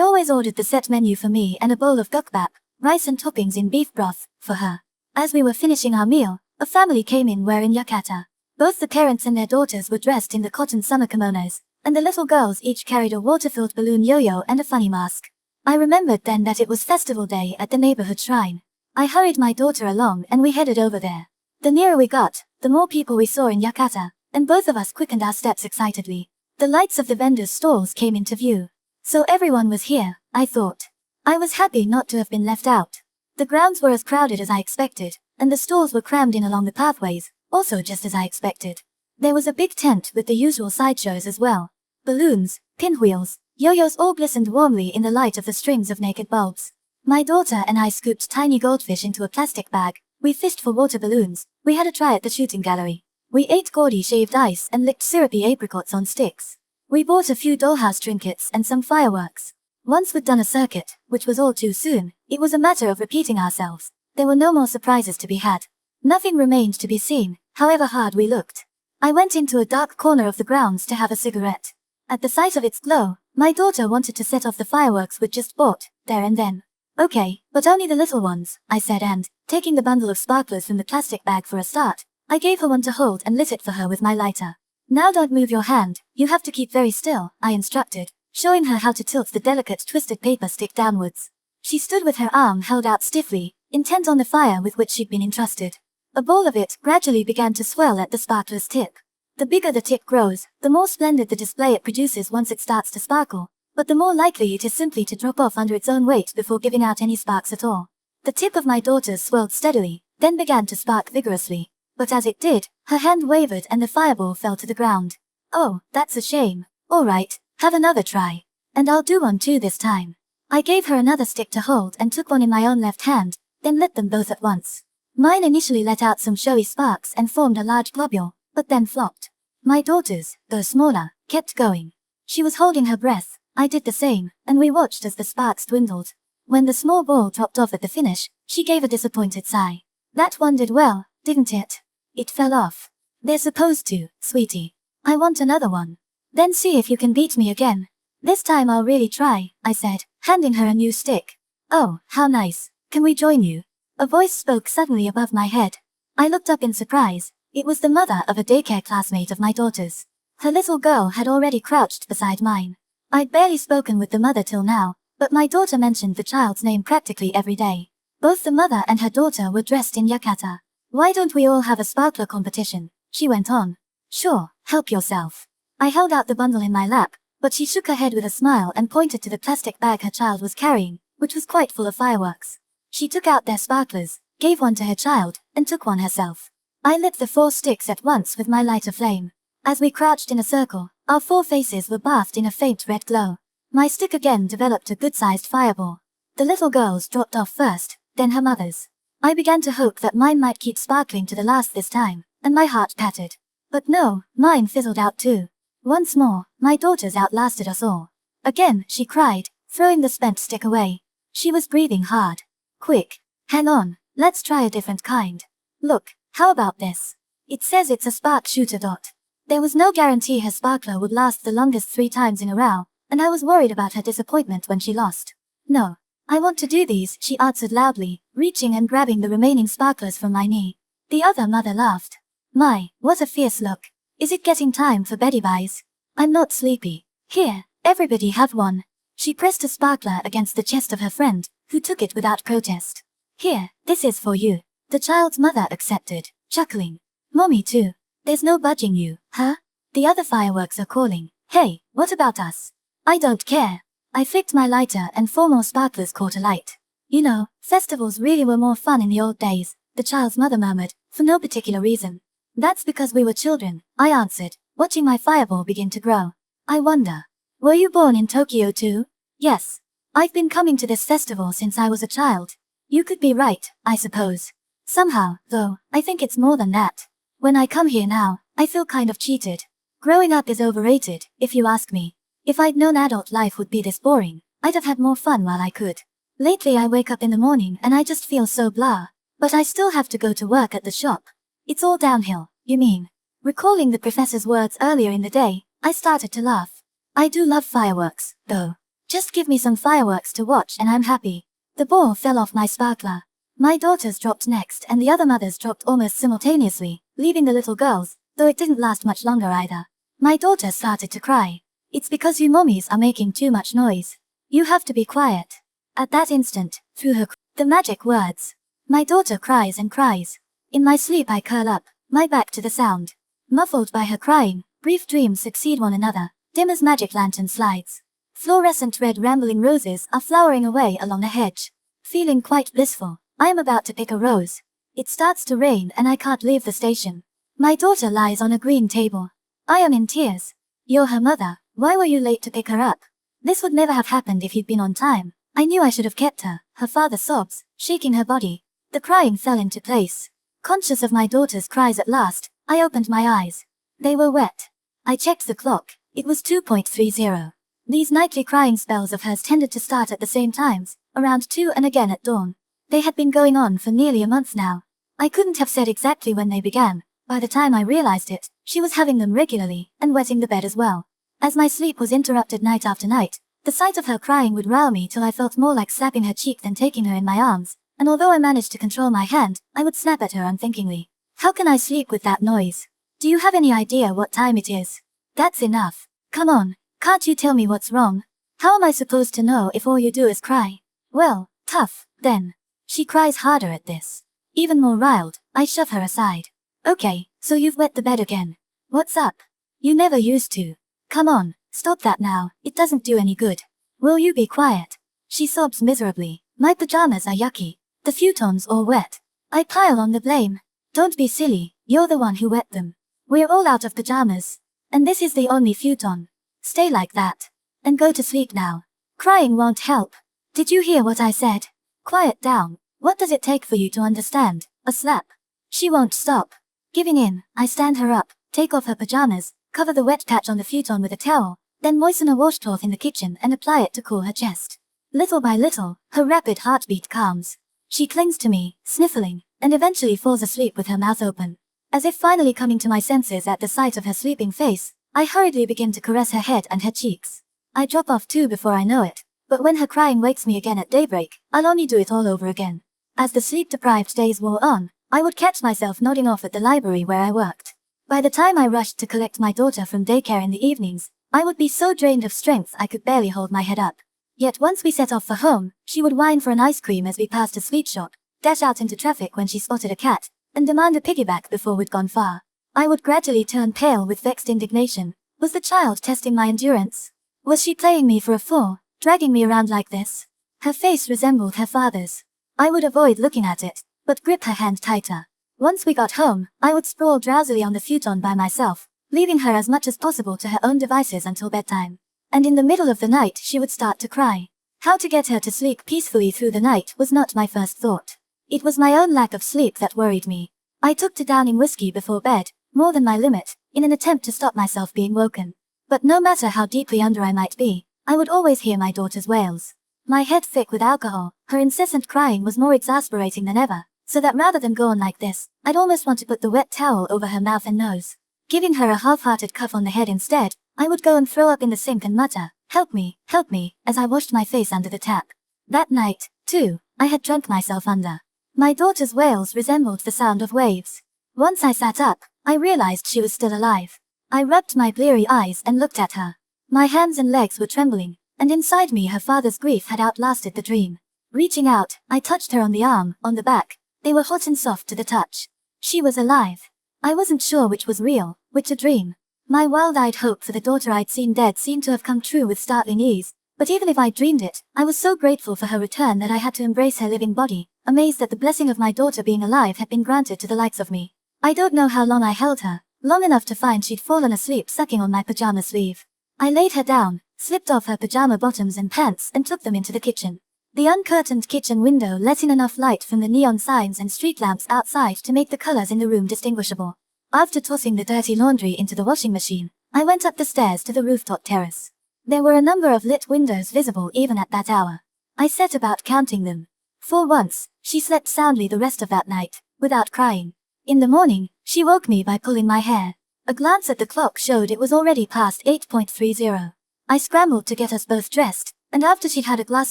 always ordered the set menu for me and a bowl of gukbap, rice and toppings in beef broth, for her. As we were finishing our meal, a family came in wearing yukata. Both the parents and their daughters were dressed in the cotton summer kimonos, and the little girls each carried a water-filled balloon yo-yo and a funny mask. I remembered then that it was festival day at the neighborhood shrine. I hurried my daughter along and we headed over there. The nearer we got, the more people we saw in yukata, and both of us quickened our steps excitedly. The lights of the vendors' stalls came into view. So everyone was here, I thought. I was happy not to have been left out. The grounds were as crowded as I expected, and the stalls were crammed in along the pathways, also just as I expected. There was a big tent with the usual sideshows as well. Balloons, pinwheels, yo-yos all glistened warmly in the light of the strings of naked bulbs. My daughter and I scooped tiny goldfish into a plastic bag. We fished for water balloons. We had a try at the shooting gallery. We ate gaudy shaved ice and licked syrupy apricots on sticks. We bought a few dollhouse trinkets and some fireworks. Once we'd done a circuit, which was all too soon, it was a matter of repeating ourselves. There were no more surprises to be had. Nothing remained to be seen, however hard we looked. I went into a dark corner of the grounds to have a cigarette. At the sight of its glow, my daughter wanted to set off the fireworks we'd just bought, there and then. Okay, but only the little ones, I said and, taking the bundle of sparklers from the plastic bag for a start, I gave her one to hold and lit it for her with my lighter. Now don't move your hand, you have to keep very still, I instructed, showing her how to tilt the delicate twisted paper stick downwards. She stood with her arm held out stiffly, intent on the fire with which she'd been entrusted. A ball of it gradually began to swell at the sparkler's tip. The bigger the tip grows, the more splendid the display it produces once it starts to sparkle, but the more likely it is simply to drop off under its own weight before giving out any sparks at all. The tip of my daughter's swelled steadily, then began to spark vigorously, but as it did, her hand wavered and the fireball fell to the ground. Oh, that's a shame. All right, have another try. And I'll do one too this time. I gave her another stick to hold and took one in my own left hand, then lit them both at once. Mine initially let out some showy sparks and formed a large globule, but then flopped. My daughter's, though smaller, kept going. She was holding her breath, I did the same, and we watched as the sparks dwindled. When the small ball dropped off at the finish, she gave a disappointed sigh. That one did well, didn't it? It fell off. They're supposed to, sweetie. I want another one. Then see if you can beat me again. This time I'll really try, I said, handing her a new stick. Oh, how nice. Can we join you? A voice spoke suddenly above my head. I looked up in surprise. It was the mother of a daycare classmate of my daughter's. Her little girl had already crouched beside mine. I'd barely spoken with the mother till now, but my daughter mentioned the child's name practically every day. Both the mother and her daughter were dressed in yukata. Why don't we all have a sparkler competition? She went on. Sure, help yourself. I held out the bundle in my lap, but she shook her head with a smile and pointed to the plastic bag her child was carrying, which was quite full of fireworks. She took out their sparklers, gave one to her child, and took one herself. I lit the 4 sticks at once with my lighter flame. As we crouched in a circle, our 4 faces were bathed in a faint red glow. My stick again developed a good-sized fireball. The little girl's dropped off first, then her mother's. I began to hope that mine might keep sparkling to the last this time, and my heart pattered. But no, mine fizzled out too. Once more, my daughters outlasted us all. Again, she cried, throwing the spent stick away. She was breathing hard. Quick. Hang on, let's try a different kind. Look, how about this? It says it's a spark shooter dot. There was no guarantee her sparkler would last the longest 3 times in a row, and I was worried about her disappointment when she lost. No. I want to do these, she answered loudly, reaching and grabbing the remaining sparklers from my knee. The other mother laughed. My, what a fierce look. Is it getting time for beddy buys? I'm not sleepy. Here, everybody have one. She pressed a sparkler against the chest of her friend, who took it without protest. Here, this is for you. The child's mother accepted, chuckling. Mommy too. There's no budging you, huh? The other fireworks are calling. Hey, what about us? I don't care. I flicked my lighter and 4 more sparklers caught alight. You know, festivals really were more fun in the old days, the child's mother murmured, for no particular reason. That's because we were children, I answered, watching my fireball begin to grow. I wonder. Were you born in Tokyo too? Yes. I've been coming to this festival since I was a child. You could be right, I suppose. Somehow, though, I think it's more than that. When I come here now, I feel kind of cheated. Growing up is overrated, if you ask me. If I'd known adult life would be this boring, I'd have had more fun while I could. Lately I wake up in the morning and I just feel so blah. But I still have to go to work at the shop. It's all downhill, you mean? Recalling the professor's words earlier in the day, I started to laugh. I do love fireworks, though. Just give me some fireworks to watch and I'm happy. The ball fell off my sparkler. My daughters dropped next and the other mothers dropped almost simultaneously, leaving the little girls, though it didn't last much longer either. My daughter started to cry. It's because you mommies are making too much noise. You have to be quiet. At that instant, through the magic words. My daughter cries and cries. In my sleep I curl up, my back to the sound. Muffled by her crying, brief dreams succeed one another, dim as magic lantern slides. Fluorescent red rambling roses are flowering away along the hedge. Feeling quite blissful, I am about to pick a rose. It starts to rain and I can't leave the station. My daughter lies on a green table. I am in tears. You're her mother, why were you late to pick her up? This would never have happened if you'd been on time. I knew I should have kept her, her father sobs, shaking her body. The crying fell into place. Conscious of my daughter's cries at last, I opened my eyes. They were wet. I checked the clock. It was 2:30. These nightly crying spells of hers tended to start at the same times, around 2 and again at dawn. They had been going on for nearly a month now. I couldn't have said exactly when they began. By the time I realized it, she was having them regularly, and wetting the bed as well. As my sleep was interrupted night after night, the sight of her crying would rile me till I felt more like slapping her cheek than taking her in my arms, and although I managed to control my hand, I would snap at her unthinkingly. How can I sleep with that noise? Do you have any idea what time it is? That's enough. Come on, can't you tell me what's wrong? How am I supposed to know if all you do is cry? Well, Tough, then. She cries harder at this. Even more riled, I shove her aside. Okay, so you've wet the bed again. What's up? You never used to. Come on, stop that now, it doesn't do any good. Will you be quiet? She sobs miserably. My pajamas are yucky. The futons all wet. I pile on the blame. Don't be silly, you're the one who wet them. We're all out of pajamas. And this is the only futon. Stay like that. And go to sleep now. Crying won't help. Did you hear what I said? Quiet down. What does it take for you to understand? A slap. She won't stop. Giving in, I stand her up, take off her pajamas, cover the wet patch on the futon with a towel, then moisten a washcloth in the kitchen and apply it to cool her chest. Little by little, her rapid heartbeat calms. She clings to me, sniffling, and eventually falls asleep with her mouth open. As if finally coming to my senses at the sight of her sleeping face, I hurriedly begin to caress her head and her cheeks. I drop off too before I know it, but when her crying wakes me again at daybreak, I'll only do it all over again. As the sleep-deprived days wore on, I would catch myself nodding off at the library where I worked. By the time I rushed to collect my daughter from daycare in the evenings, I would be so drained of strength I could barely hold my head up. Yet once we set off for home, she would whine for an ice cream as we passed a sweet shop, dash out into traffic when she spotted a cat, and demand a piggyback before we'd gone far. I would gradually turn pale with vexed indignation. Was the child testing my endurance? Was she playing me for a fool, dragging me around like this? Her face resembled her father's. I would avoid looking at it, but grip her hand tighter. Once we got home, I would sprawl drowsily on the futon by myself, leaving her as much as possible to her own devices until bedtime. And in the middle of the night she would start to cry. How to get her to sleep peacefully through the night was not my first thought. It was my own lack of sleep that worried me. I took to downing whiskey before bed, more than my limit, in an attempt to stop myself being woken. But no matter how deeply under I might be, I would always hear my daughter's wails. My head thick with alcohol, her incessant crying was more exasperating than ever, so that rather than go on like this, I'd almost want to put the wet towel over her mouth and nose. Giving her a half-hearted cuff on the head instead, I would go and throw up in the sink and mutter, help me, as I washed my face under the tap. That night, too, I had drunk myself under. My daughter's wails resembled the sound of waves. Once I sat up, I realized she was still alive. I rubbed my bleary eyes and looked at her. My hands and legs were trembling, and inside me her father's grief had outlasted the dream. Reaching out, I touched her on the arm, on the back. They were hot and soft to the touch. She was alive. I wasn't sure which was real, which a dream. My wild-eyed hope for the daughter I'd seen dead seemed to have come true with startling ease, but even if I dreamed it, I was so grateful for her return that I had to embrace her living body, amazed that the blessing of my daughter being alive had been granted to the likes of me. I don't know how long I held her, long enough to find she'd fallen asleep sucking on my pajama sleeve. I laid her down, slipped off her pajama bottoms and pants and took them into the kitchen. The uncurtained kitchen window let in enough light from the neon signs and street lamps outside to make the colors in the room distinguishable. After tossing the dirty laundry into the washing machine, I went up the stairs to the rooftop terrace. There were a number of lit windows visible even at that hour. I set about counting them. For once, she slept soundly the rest of that night, without crying. In the morning, she woke me by pulling my hair. A glance at the clock showed it was already past 8:30. I scrambled to get us both dressed, and after she'd had a glass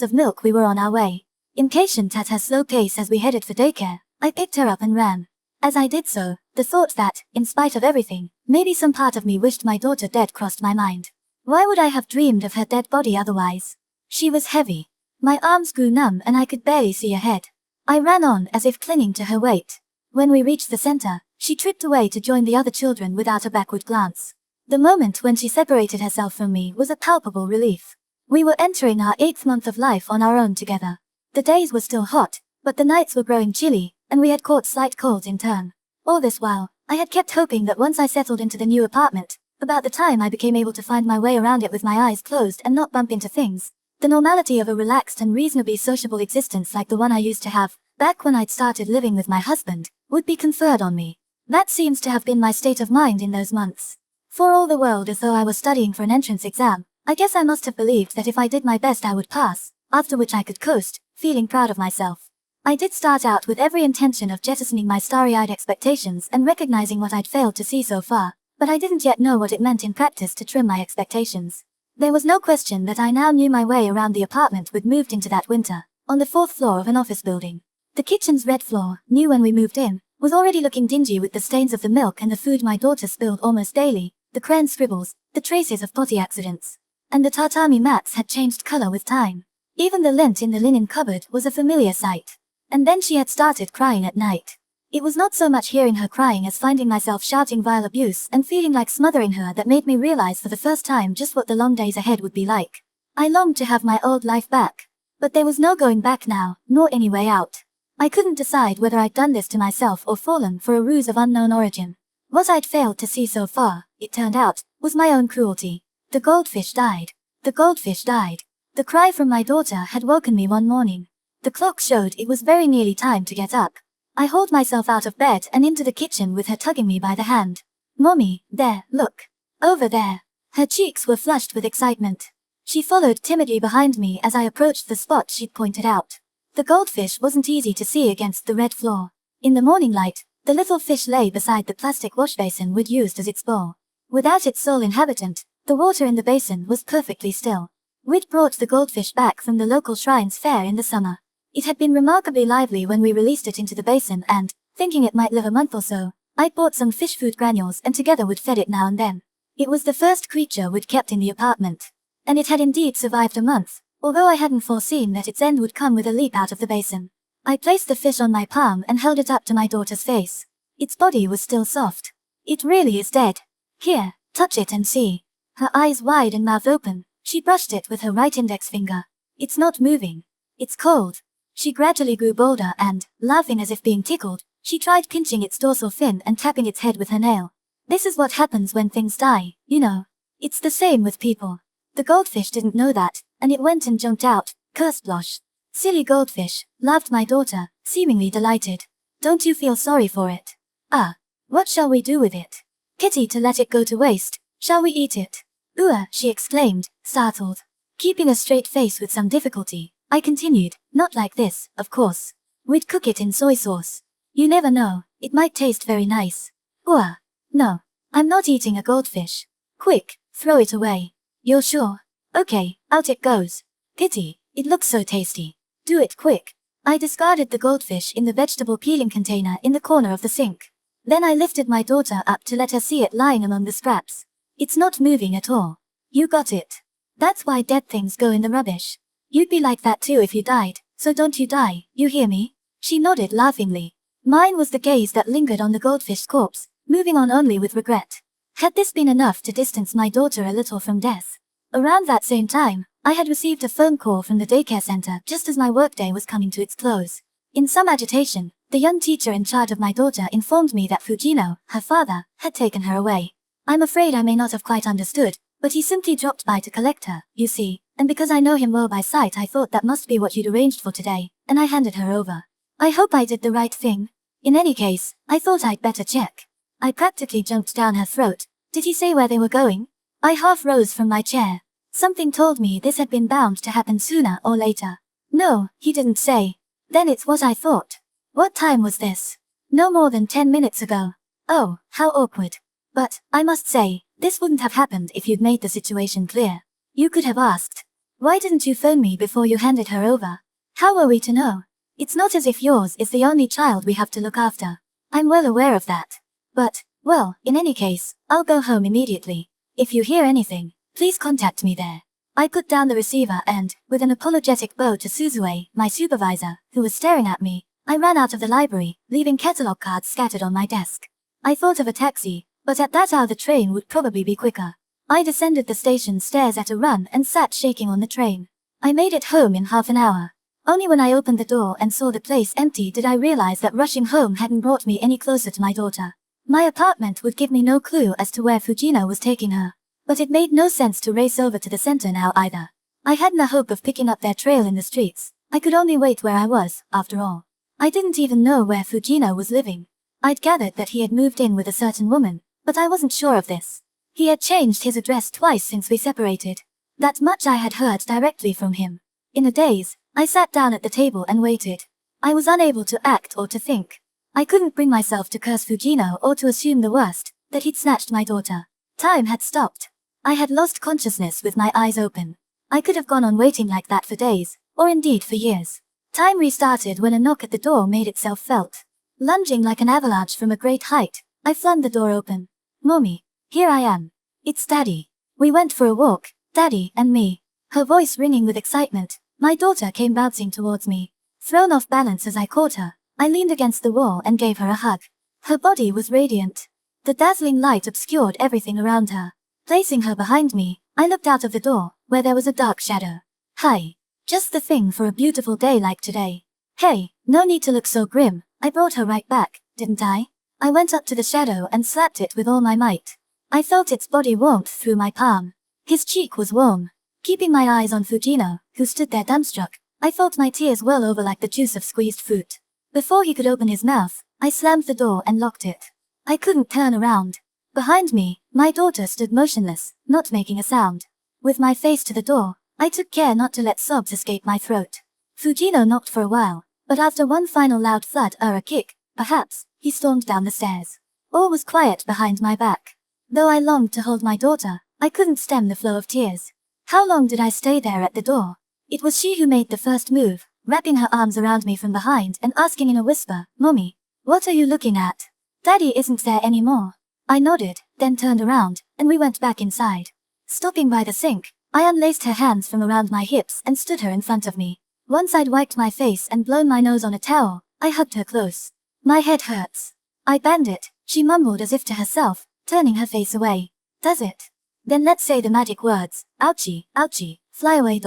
of milk we were on our way. Impatient at her slow pace as we headed for daycare, I picked her up and ran. As I did so, the thought that, in spite of everything, maybe some part of me wished my daughter dead crossed my mind. Why would I have dreamed of her dead body otherwise? She was heavy. My arms grew numb and I could barely see ahead. I ran on as if clinging to her weight. When we reached the center, she tripped away to join the other children without a backward glance. The moment when she separated herself from me was a palpable relief. We were entering our 8th month of life on our own together. The days were still hot, but the nights were growing chilly, and we had caught slight colds in turn. All this while, I had kept hoping that once I settled into the new apartment, about the time I became able to find my way around it with my eyes closed and not bump into things, the normality of a relaxed and reasonably sociable existence like the one I used to have, back when I'd started living with my husband, would be conferred on me. That seems to have been my state of mind in those months. For all the world as though I was studying for an entrance exam, I guess I must have believed that if I did my best I would pass, after which I could coast, feeling proud of myself. I did start out with every intention of jettisoning my starry-eyed expectations and recognizing what I'd failed to see so far, but I didn't yet know what it meant in practice to trim my expectations. There was no question that I now knew my way around the apartment we'd moved into that winter, on the 4th floor of an office building. The kitchen's red floor, new when we moved in, was already looking dingy with the stains of the milk and the food my daughter spilled almost daily, the crayon scribbles, the traces of potty accidents. And the tatami mats had changed color with time. Even the lint in the linen cupboard was a familiar sight. And then she had started crying at night. It was not so much hearing her crying as finding myself shouting vile abuse and feeling like smothering her that made me realize for the first time just what the long days ahead would be like. I longed to have my old life back. But there was no going back now, nor any way out. I couldn't decide whether I'd done this to myself or fallen for a ruse of unknown origin. What I'd failed to see so far, it turned out, was my own cruelty. The goldfish died. The goldfish died. The cry from my daughter had woken me one morning. The clock showed it was very nearly time to get up. I hauled myself out of bed and into the kitchen with her tugging me by the hand. "Mommy, there, look. Over there." Her cheeks were flushed with excitement. She followed timidly behind me as I approached the spot she'd pointed out. The goldfish wasn't easy to see against the red floor. In the morning light, the little fish lay beside the plastic wash basin we'd used as its bowl. Without its sole inhabitant, the water in the basin was perfectly still. We'd brought the goldfish back from the local shrine's fair in the summer. It had been remarkably lively when we released it into the basin and, thinking it might live a month or so, I'd bought some fish food granules and together we'd fed it now and then. It was the first creature we'd kept in the apartment. And it had indeed survived a month, although I hadn't foreseen that its end would come with a leap out of the basin. I placed the fish on my palm and held it up to my daughter's face. Its body was still soft. "It really is dead. Here, touch it and see." Her eyes wide and mouth open, she brushed it with her right index finger. "It's not moving. It's cold." She gradually grew bolder and, laughing as if being tickled, she tried pinching its dorsal fin and tapping its head with her nail. "This is what happens when things die, you know. It's the same with people." The goldfish didn't know that, and it went and jumped out, cursed Losh. "Silly goldfish," laughed my daughter, seemingly delighted. "Don't you feel sorry for it?" "Ah. What shall we do with it?" "Pity to let it go to waste. Shall we eat it?" "Ooh," she exclaimed, startled. Keeping a straight face with some difficulty, I continued, "Not like this, of course. We'd cook it in soy sauce. You never know, it might taste very nice." "Ooh. No. I'm not eating a goldfish. Quick, throw it away." "You're sure?" "Okay, out it goes." "Pity, it looks so tasty. Do it quick." I discarded the goldfish in the vegetable peeling container in the corner of the sink. Then I lifted my daughter up to let her see it lying among the scraps. "It's not moving at all. You got it. That's why dead things go in the rubbish. You'd be like that too if you died, so don't you die, you hear me?" She nodded laughingly. Mine was the gaze that lingered on the goldfish's corpse, moving on only with regret. Had this been enough to distance my daughter a little from death? Around that same time, I had received a phone call from the daycare center just as my workday was coming to its close. In some agitation, the young teacher in charge of my daughter informed me that Fujino, her father, had taken her away. I'm afraid I may not have quite understood, but he simply dropped by to collect her, you see, and because I know him well by sight I thought that must be what you'd arranged for today, and I handed her over. I hope I did the right thing. In any case, I thought I'd better check. I practically jumped down her throat. Did he say where they were going? I half rose from my chair. Something told me this had been bound to happen sooner or later. No, he didn't say. Then it's what I thought. What time was this? No more than 10 minutes ago. Oh, how awkward. But, I must say, this wouldn't have happened if you'd made the situation clear. You could have asked. Why didn't you phone me before you handed her over? How were we to know? It's not as if yours is the only child we have to look after. I'm well aware of that. But, well, in any case, I'll go home immediately. If you hear anything, please contact me there. I put down the receiver and, with an apologetic bow to Suzue, my supervisor, who was staring at me, I ran out of the library, leaving catalog cards scattered on my desk. I thought of a taxi, but at that hour the train would probably be quicker. I descended the station stairs at a run and sat shaking on the train. I made it home in half an hour. Only when I opened the door and saw the place empty did I realize that rushing home hadn't brought me any closer to my daughter. My apartment would give me no clue as to where Fujino was taking her. But it made no sense to race over to the center now either. I hadn't a hope of picking up their trail in the streets. I could only wait where I was, after all. I didn't even know where Fujino was living. I'd gathered that he had moved in with a certain woman, but I wasn't sure of this. He had changed his address twice since we separated. That much I had heard directly from him. In a daze, I sat down at the table and waited. I was unable to act or to think. I couldn't bring myself to curse Fujino or to assume the worst, that he'd snatched my daughter. Time had stopped. I had lost consciousness with my eyes open. I could have gone on waiting like that for days, or indeed for years. Time restarted when a knock at the door made itself felt. Lunging like an avalanche from a great height, I flung the door open. "Mommy, here I am. It's Daddy. We went for a walk, Daddy and me." Her voice ringing with excitement, My daughter came bouncing towards me. Thrown off balance as I caught her, I leaned against the wall and gave her a hug. Her body was radiant. The dazzling light obscured everything around her. Placing her behind me, I looked out of the door, where there was a dark shadow. Hi. Just the thing for a beautiful day like today. Hey, no need to look so grim, I brought her right back, didn't I? I went up to the shadow and slapped it with all my might. I felt its body warmth through my palm. His cheek was warm. Keeping my eyes on Fujino, who stood there dumbstruck, I felt my tears well over like the juice of squeezed fruit. Before he could open his mouth, I slammed the door and locked it. I couldn't turn around. Behind me, my daughter stood motionless, not making a sound. With my face to the door, I took care not to let sobs escape my throat. Fujino knocked for a while, but after one final loud thud or a kick, perhaps, he stormed down the stairs. All was quiet behind my back. Though I longed to hold my daughter, I couldn't stem the flow of tears. How long did I stay there at the door? It was she who made the first move, wrapping her arms around me from behind and asking in a whisper, "Mommy, what are you looking at? Daddy isn't there anymore." I nodded, then turned around, and we went back inside. Stopping by the sink, I unlaced her hands from around my hips and stood her in front of me. Once I'd wiped my face and blown my nose on a towel, I hugged her close. "My head hurts." "I banned it," she mumbled as if to herself, turning her face away. "Does it? Then let's say the magic words, ouchie, ouchie, fly away.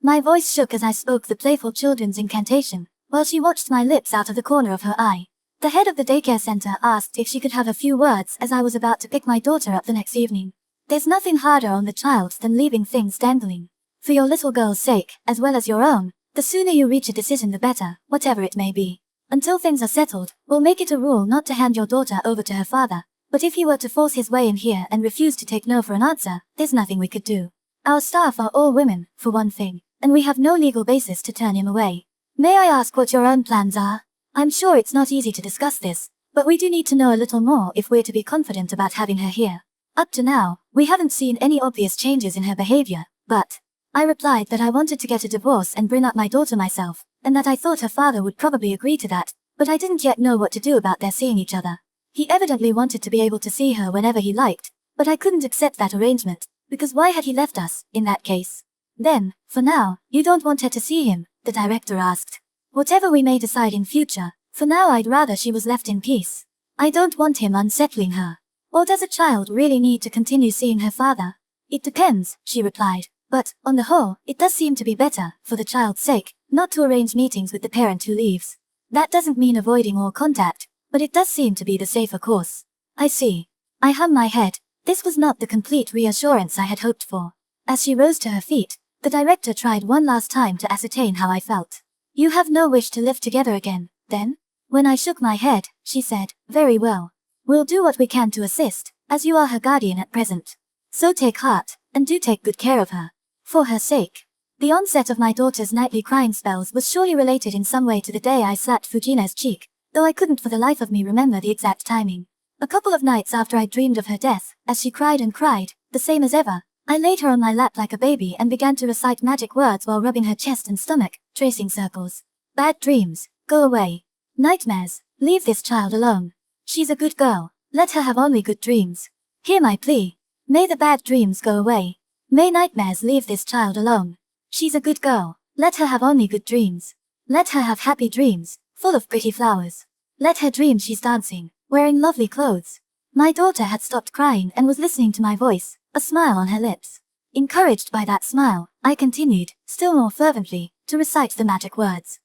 My voice shook as I spoke the playful children's incantation, while she watched my lips out of the corner of her eye. The head of the daycare center asked if she could have a few words as I was about to pick my daughter up the next evening. There's nothing harder on the child than leaving things dangling. For your little girl's sake, as well as your own, the sooner you reach a decision the better, whatever it may be. Until things are settled, we'll make it a rule not to hand your daughter over to her father, but if he were to force his way in here and refuse to take no for an answer, there's nothing we could do. Our staff are all women, for one thing, and we have no legal basis to turn him away. May I ask what your own plans are? I'm sure it's not easy to discuss this, but we do need to know a little more if we're to be confident about having her here. Up to now, we haven't seen any obvious changes in her behavior, but..." I replied that I wanted to get a divorce and bring up my daughter myself, and that I thought her father would probably agree to that, but I didn't yet know what to do about their seeing each other. He evidently wanted to be able to see her whenever he liked, but I couldn't accept that arrangement, because why had he left us, in that case? "Then, for now, you don't want her to see him?" the director asked. "Whatever we may decide in future, for now I'd rather she was left in peace. I don't want him unsettling her. Or does a child really need to continue seeing her father?" "It depends," she replied, "but, on the whole, it does seem to be better, for the child's sake, not to arrange meetings with the parent who leaves. That doesn't mean avoiding all contact, but it does seem to be the safer course." "I see." I hung my head. This was not the complete reassurance I had hoped for. As she rose to her feet, the director tried one last time to ascertain how I felt. "You have no wish to live together again, then?" When I shook my head, she said, "Very well. We'll do what we can to assist, as you are her guardian at present. So take heart, and do take good care of her. For her sake." The onset of my daughter's nightly crying spells was surely related in some way to the day I slapped Fujina's cheek, though I couldn't for the life of me remember the exact timing. A couple of nights after I dreamed of her death, as she cried and cried, the same as ever, I laid her on my lap like a baby and began to recite magic words while rubbing her chest and stomach, tracing circles. "Bad dreams, go away. Nightmares, leave this child alone. She's a good girl, let her have only good dreams. Hear my plea. May the bad dreams go away. May nightmares leave this child alone. She's a good girl, let her have only good dreams. Let her have happy dreams, full of pretty flowers. Let her dream she's dancing, wearing lovely clothes." My daughter had stopped crying and was listening to my voice, a smile on her lips. Encouraged by that smile, I continued, still more fervently, to recite the magic words.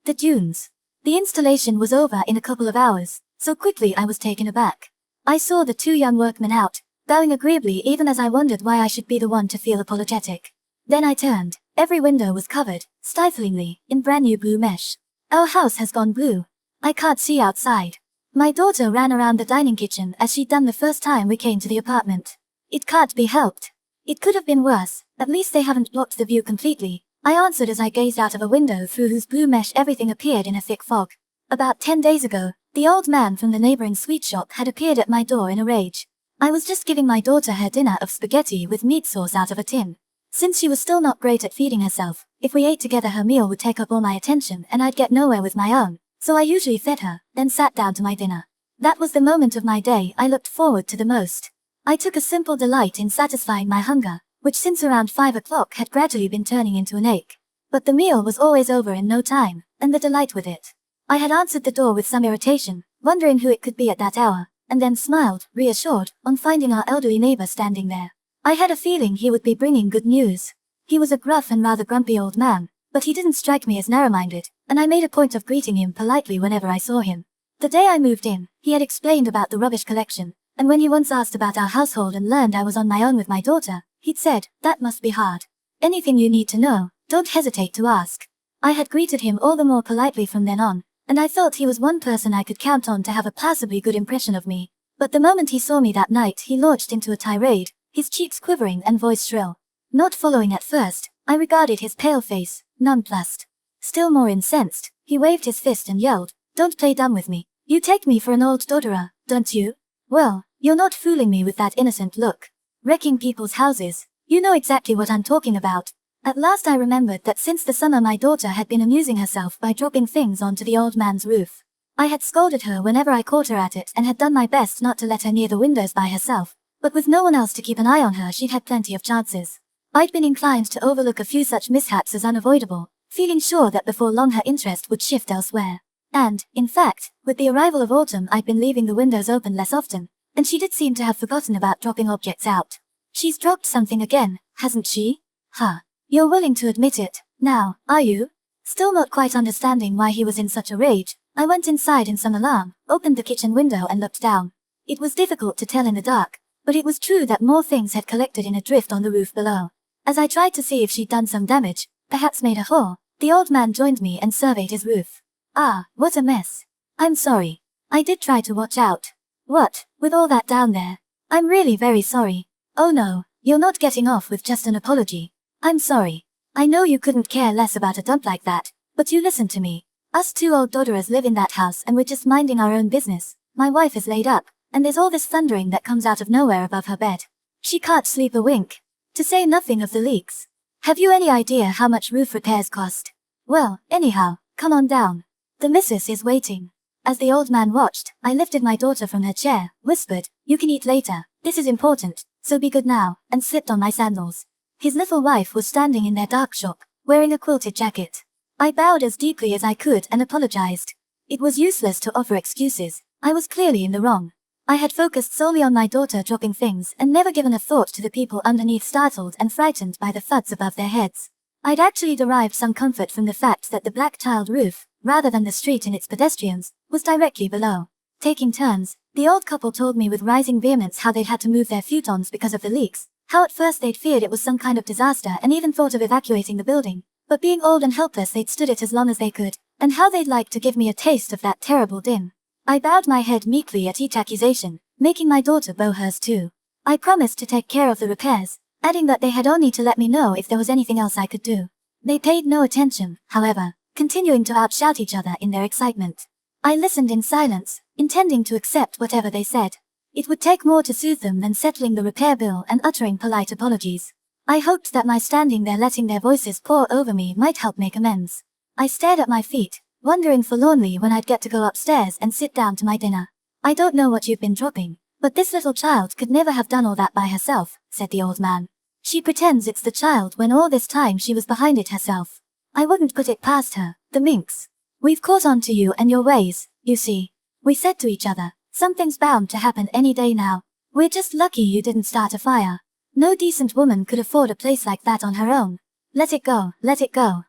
The dunes. The installation was over in a couple of hours, so quickly I was taken aback. I saw the two young workmen out, bowing agreeably even as I wondered why I should be the one to feel apologetic. Then I turned. Every window was covered, stiflingly, in brand new blue mesh. Our house has gone blue. I can't see outside. My daughter ran around the dining kitchen as she'd done the first time we came to the apartment. "It can't be helped. It could have been worse, at least they haven't blocked the view completely," I answered as I gazed out of a window through whose blue mesh everything appeared in a thick fog. About 10 days ago, the old man from the neighboring sweet shop had appeared at my door in a rage. I was just giving my daughter her dinner of spaghetti with meat sauce out of a tin. Since she was still not great at feeding herself, if we ate together her meal would take up all my attention and I'd get nowhere with my own, so I usually fed her, then sat down to my dinner. That was the moment of my day I looked forward to the most. I took a simple delight in satisfying my hunger, which since around 5 o'clock had gradually been turning into an ache. But the meal was always over in no time, and the delight with it. I had answered the door with some irritation, wondering who it could be at that hour, and then smiled, reassured, on finding our elderly neighbor standing there. I had a feeling he would be bringing good news. He was a gruff and rather grumpy old man, but he didn't strike me as narrow-minded, and I made a point of greeting him politely whenever I saw him. The day I moved in, he had explained about the rubbish collection, and when he once asked about our household and learned I was on my own with my daughter, he'd said, "That must be hard. Anything you need to know, don't hesitate to ask." I had greeted him all the more politely from then on, and I thought he was one person I could count on to have a passably good impression of me. But the moment he saw me that night, he launched into a tirade, his cheeks quivering and voice shrill. Not following at first, I regarded his pale face, nonplussed. Still more incensed, he waved his fist and yelled, "Don't play dumb with me. You take me for an old dodderer, don't you? Well, you're not fooling me with that innocent look. Wrecking people's houses. You know exactly what I'm talking about." At last I remembered that since the summer my daughter had been amusing herself by dropping things onto the old man's roof. I had scolded her whenever I caught her at it and had done my best not to let her near the windows by herself, but with no one else to keep an eye on her she'd had plenty of chances. I'd been inclined to overlook a few such mishaps as unavoidable, feeling sure that before long her interest would shift elsewhere. And, in fact, with the arrival of autumn I'd been leaving the windows open less often, and she did seem to have forgotten about dropping objects out. "She's dropped something again, hasn't she? Huh. You're willing to admit it, now, are you?" Still not quite understanding why he was in such a rage, I went inside in some alarm, opened the kitchen window and looked down. It was difficult to tell in the dark, but it was true that more things had collected in a drift on the roof below. As I tried to see if she'd done some damage, perhaps made a hole, the old man joined me and surveyed his roof. "Ah, what a mess. I'm sorry. I did try to watch out." "What, with all that down there? I'm really very sorry." "Oh no, you're not getting off with just an apology. I'm sorry. I know you couldn't care less about a dump like that, but you listen to me. Us two old dodderers live in that house and we're just minding our own business. My wife is laid up, and there's all this thundering that comes out of nowhere above her bed. She can't sleep a wink. To say nothing of the leaks. Have you any idea how much roof repairs cost? Well, anyhow, come on down. The missus is waiting." As the old man watched, I lifted my daughter from her chair, whispered, "You can eat later, this is important, so be good now," and slipped on my sandals. His little wife was standing in their dark shop, wearing a quilted jacket. I bowed as deeply as I could and apologized. It was useless to offer excuses. I was clearly in the wrong. I had focused solely on my daughter dropping things and never given a thought to the people underneath startled and frightened by the thuds above their heads. I'd actually derived some comfort from the fact that the black tiled roof, rather than the street and its pedestrians, was directly below. Taking turns, the old couple told me with rising vehemence how they'd had to move their futons because of the leaks, how at first they'd feared it was some kind of disaster and even thought of evacuating the building, but being old and helpless they'd stood it as long as they could, and how they'd like to give me a taste of that terrible din. I bowed my head meekly at each accusation, making my daughter bow hers too. I promised to take care of the repairs, adding that they had only to let me know if there was anything else I could do. They paid no attention, however, continuing to outshout each other in their excitement. I listened in silence, intending to accept whatever they said. It would take more to soothe them than settling the repair bill and uttering polite apologies. I hoped that my standing there letting their voices pour over me might help make amends. I stared at my feet, wondering forlornly when I'd get to go upstairs and sit down to my dinner. "I don't know what you've been dropping, but this little child could never have done all that by herself," said the old man. "She pretends it's the child when all this time she was behind it herself. I wouldn't put it past her, the minx. We've caught on to you and your ways, you see. We said to each other, something's bound to happen any day now. We're just lucky you didn't start a fire. No decent woman could afford a place like that on her own. Let it go,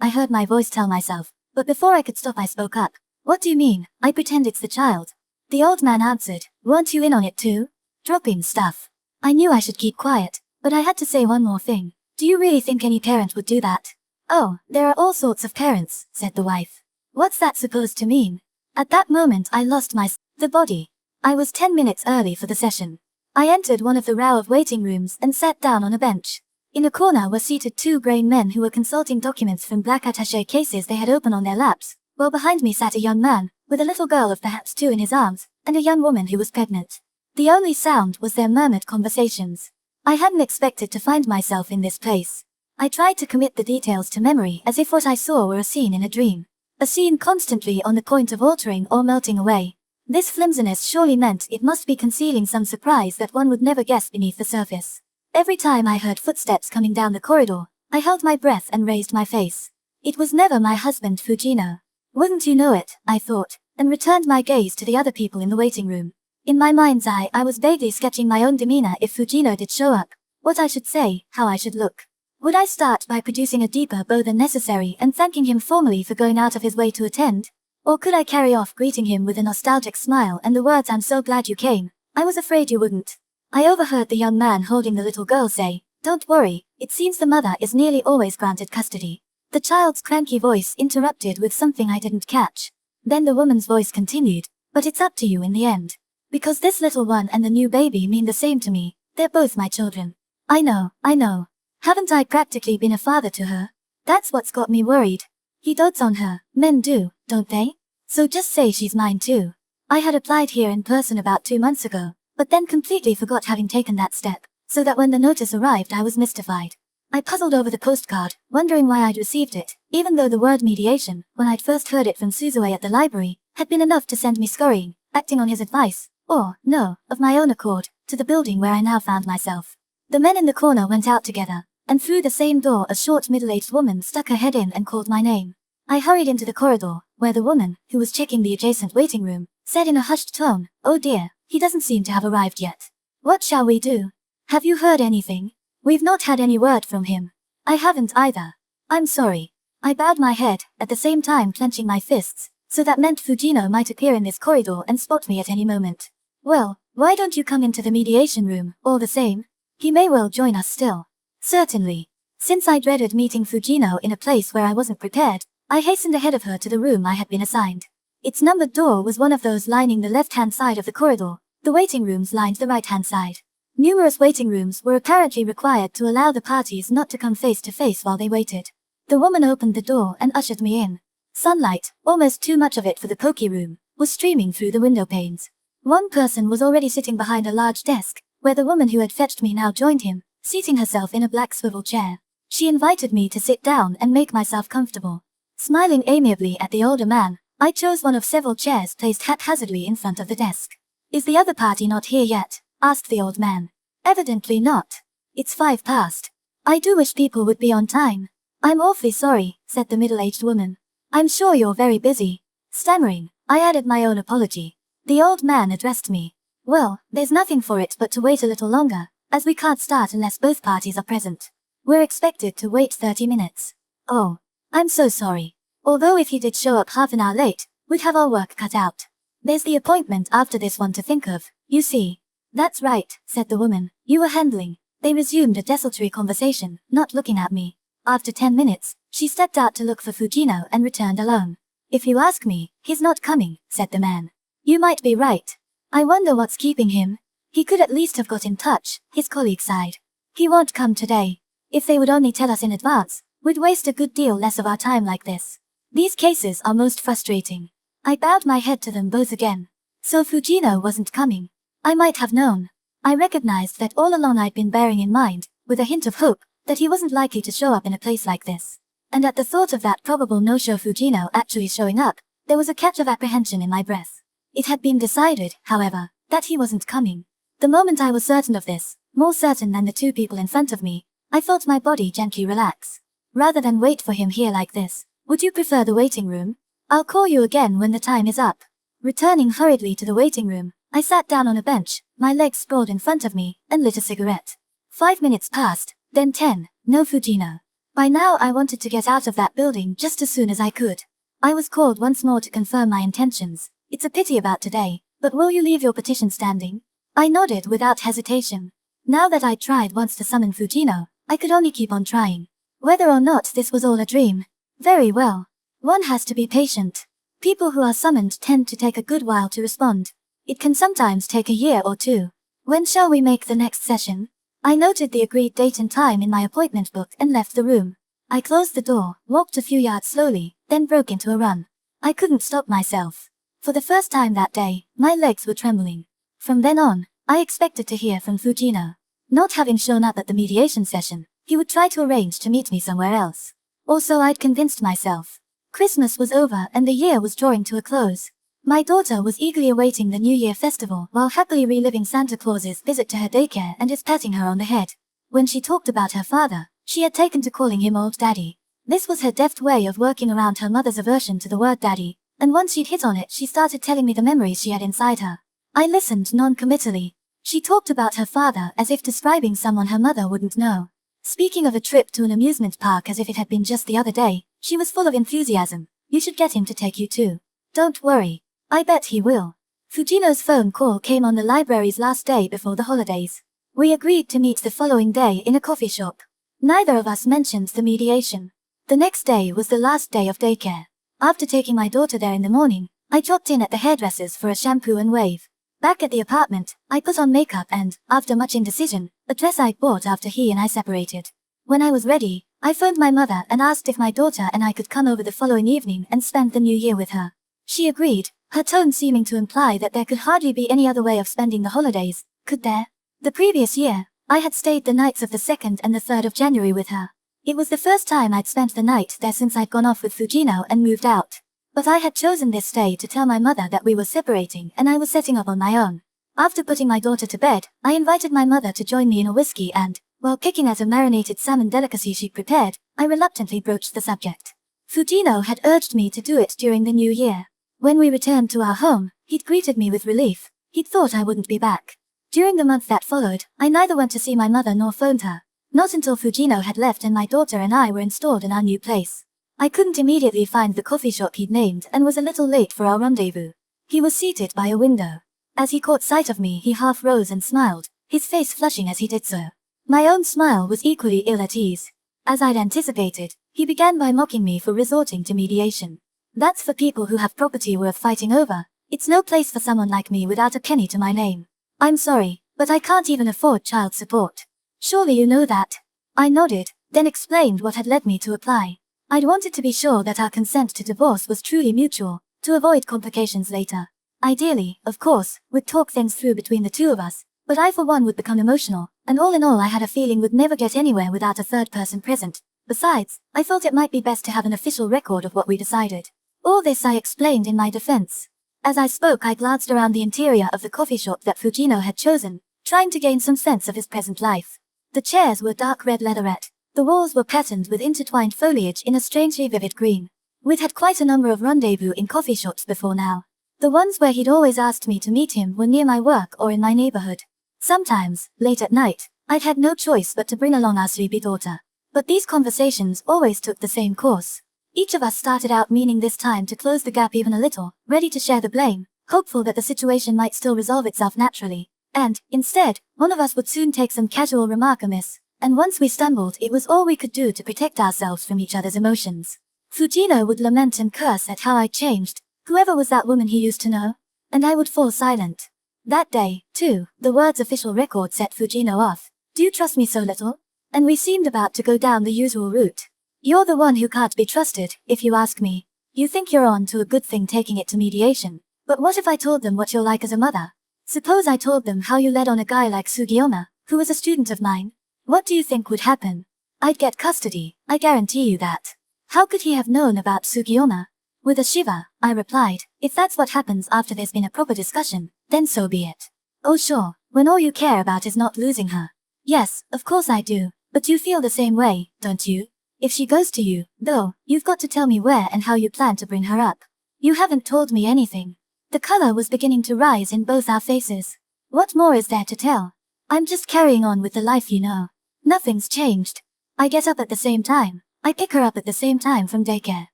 I heard my voice tell myself, but before I could stop I spoke up. "What do you mean, I pretend it's the child?" The old man answered, "Weren't you in on it too? Dropping stuff." I knew I should keep quiet, but I had to say one more thing. "Do you really think any parent would do that?" "Oh, there are all sorts of parents," said the wife. "What's that supposed to mean?" At that moment I lost the body. I was 10 minutes early for the session. I entered one of the row of waiting rooms and sat down on a bench. In a corner were seated 2 grown men who were consulting documents from black attaché cases they had open on their laps, while behind me sat a young man, with a little girl of perhaps 2 in his arms, and a young woman who was pregnant. The only sound was their murmured conversations. I hadn't expected to find myself in this place. I tried to commit the details to memory as if what I saw were a scene in a dream. A scene constantly on the point of altering or melting away. This flimsiness surely meant it must be concealing some surprise that one would never guess beneath the surface. Every time I heard footsteps coming down the corridor, I held my breath and raised my face. It was never my husband Fujino. Wouldn't you know it, I thought, and returned my gaze to the other people in the waiting room. In my mind's eye I was vaguely sketching my own demeanor if Fujino did show up. What I should say, how I should look. Would I start by producing a deeper bow than necessary and thanking him formally for going out of his way to attend? Or could I carry off greeting him with a nostalgic smile and the words "I'm so glad you came. I was afraid you wouldn't." I overheard the young man holding the little girl say, "Don't worry, it seems the mother is nearly always granted custody." The child's cranky voice interrupted with something I didn't catch. Then the woman's voice continued, "But it's up to you in the end. Because this little one and the new baby mean the same to me. They're both my children." I know. Haven't I practically been a father to her? That's what's got me worried. He dotes on her, men do, don't they? So just say she's mine too. I had applied here in person about 2 months ago, but then completely forgot having taken that step, so that when the notice arrived I was mystified. I puzzled over the postcard, wondering why I'd received it, even though the word mediation, when I'd first heard it from Suzue at the library, had been enough to send me scurrying, acting on his advice, or, no, of my own accord, to the building where I now found myself. The men in the corner went out together, and through the same door a short middle-aged woman stuck her head in and called my name. I hurried into the corridor, where the woman, who was checking the adjacent waiting room, said in a hushed tone, "Oh dear, he doesn't seem to have arrived yet. What shall we do? Have you heard anything? We've not had any word from him." I haven't either. I'm sorry. I bowed my head, at the same time clenching my fists, so that meant Fujino might appear in this corridor and spot me at any moment. "Well, why don't you come into the mediation room, all the same? He may well join us still." "Certainly." Since I dreaded meeting Fujino in a place where I wasn't prepared, I hastened ahead of her to the room I had been assigned. Its numbered door was one of those lining the left-hand side of the corridor. The waiting rooms lined the right-hand side. Numerous waiting rooms were apparently required to allow the parties not to come face to face while they waited. The woman opened the door and ushered me in. Sunlight, almost too much of it for the pokey room, was streaming through the window panes. One person was already sitting behind a large desk, where the woman who had fetched me now joined him, seating herself in a black swivel chair. She invited me to sit down and make myself comfortable. Smiling amiably at the older man, I chose one of several chairs placed haphazardly in front of the desk. "Is the other party not here yet?" asked the old man. "Evidently not. It's 5 past. I do wish people would be on time." "I'm awfully sorry," said the middle-aged woman. "I'm sure you're very busy." Stammering, I added my own apology. The old man addressed me. "Well, there's nothing for it but to wait a little longer, as we can't start unless both parties are present. We're expected to wait 30 minutes. "Oh, I'm so sorry. Although if he did show up half an hour late, we'd have our work cut out. There's the appointment after this one to think of, you see." "That's right," said the woman. "You were handling." They resumed a desultory conversation, not looking at me. After 10 minutes, she stepped out to look for Fujino and returned alone. "If you ask me, he's not coming," said the man. "You might be right. I wonder what's keeping him. He could at least have got in touch," his colleague sighed. "He won't come today. If they would only tell us in advance, we'd waste a good deal less of our time like this. These cases are most frustrating." I bowed my head to them both again. So Fujino wasn't coming. I might have known. I recognized that all along I'd been bearing in mind, with a hint of hope, that he wasn't likely to show up in a place like this. And at the thought of that probable no-show Fujino actually showing up, there was a catch of apprehension in my breath. It had been decided, however, that he wasn't coming. The moment I was certain of this, more certain than the 2 people in front of me, I felt my body gently relax. "Rather than wait for him here like this, would you prefer the waiting room? I'll call you again when the time is up." Returning hurriedly to the waiting room, I sat down on a bench, my legs sprawled in front of me, and lit a cigarette. 5 minutes passed, then 10, no Fujino. By now I wanted to get out of that building just as soon as I could. I was called once more to confirm my intentions. "It's a pity about today, but will you leave your petition standing?" I nodded without hesitation. Now that I'd tried once to summon Fujino, I could only keep on trying. Whether or not this was all a dream. Very well. One has to be patient. People who are summoned tend to take a good while to respond. It can sometimes take a year or 2. "When shall we make the next session?" I noted the agreed date and time in my appointment book and left the room. I closed the door, walked a few yards slowly, then broke into a run. I couldn't stop myself. For the first time that day, my legs were trembling. From then on, I expected to hear from Fujino. Not having shown up at the mediation session, he would try to arrange to meet me somewhere else. Or so I'd convinced myself. Christmas was over and the year was drawing to a close. My daughter was eagerly awaiting the New Year festival while happily reliving Santa Claus's visit to her daycare and his patting her on the head. When she talked about her father, she had taken to calling him Old Daddy. This was her deft way of working around her mother's aversion to the word daddy, and once she'd hit on it, she started telling me the memories she had inside her. I listened non-committally. She talked about her father as if describing someone her mother wouldn't know. Speaking of a trip to an amusement park as if it had been just the other day, she was full of enthusiasm. You should get him to take you too. Don't worry. I bet he will. Fujino's phone call came on the library's last day before the holidays. We agreed to meet the following day in a coffee shop. Neither of us mentioned the mediation. The next day was the last day of daycare. After taking my daughter there in the morning, I dropped in at the hairdresser's for a shampoo and wave. Back at the apartment, I put on makeup and, after much indecision, a dress I'd bought after he and I separated. When I was ready, I phoned my mother and asked if my daughter and I could come over the following evening and spend the new year with her. She agreed, her tone seeming to imply that there could hardly be any other way of spending the holidays, could there? The previous year, I had stayed the nights of the 2nd and the 3rd of January with her. It was the first time I'd spent the night there since I'd gone off with Fujino and moved out. But I had chosen this stay to tell my mother that we were separating and I was setting up on my own. After putting my daughter to bed, I invited my mother to join me in a whiskey and, while kicking at a marinated salmon delicacy she'd prepared, I reluctantly broached the subject. Fujino had urged me to do it during the new year. When we returned to our home, he'd greeted me with relief. He'd thought I wouldn't be back. During the month that followed, I neither went to see my mother nor phoned her. Not until Fujino had left and my daughter and I were installed in our new place. I couldn't immediately find the coffee shop he'd named and was a little late for our rendezvous. He was seated by a window. As he caught sight of me, he half rose and smiled, his face flushing as he did so. My own smile was equally ill at ease. As I'd anticipated, he began by mocking me for resorting to mediation. That's for people who have property worth fighting over. It's no place for someone like me without a penny to my name. I'm sorry, but I can't even afford child support. Surely you know that. I nodded, then explained what had led me to apply. I'd wanted to be sure that our consent to divorce was truly mutual, to avoid complications later. Ideally, of course, we'd talk things through between the two of us, but I for one would become emotional, and all in all I had a feeling we'd never get anywhere without a third person present. Besides, I thought it might be best to have an official record of what we decided. All this I explained in my defense. As I spoke, I glanced around the interior of the coffee shop that Fujino had chosen, trying to gain some sense of his present life. The chairs were dark red leatherette. The walls were patterned with intertwined foliage in a strangely vivid green. We'd had quite a number of rendezvous in coffee shops before now. The ones where he'd always asked me to meet him were near my work or in my neighborhood. Sometimes, late at night, I'd had no choice but to bring along our sleepy daughter. But these conversations always took the same course. Each of us started out meaning this time to close the gap even a little, ready to share the blame, hopeful that the situation might still resolve itself naturally. And, instead, one of us would soon take some casual remark amiss. And once we stumbled, it was all we could do to protect ourselves from each other's emotions. Fujino would lament and curse at how I'd changed, whoever was that woman he used to know, and I would fall silent. That day, too, the words official record set Fujino off. Do you trust me so little? And we seemed about to go down the usual route. You're the one who can't be trusted, if you ask me. You think you're on to a good thing taking it to mediation. But what if I told them what you're like as a mother? Suppose I told them how you led on a guy like Sugiyama, who was a student of mine. What do you think would happen? I'd get custody, I guarantee you that. How could he have known about Sugiyama? With a shiver, I replied, if that's what happens after there's been a proper discussion, then so be it. Oh sure, when all you care about is not losing her. Yes, of course I do, but you feel the same way, don't you? If she goes to you, though, you've got to tell me where and how you plan to bring her up. You haven't told me anything. The color was beginning to rise in both our faces. What more is there to tell? I'm just carrying on with the life you know. Nothing's changed. I get up at the same time. I pick her up at the same time from daycare.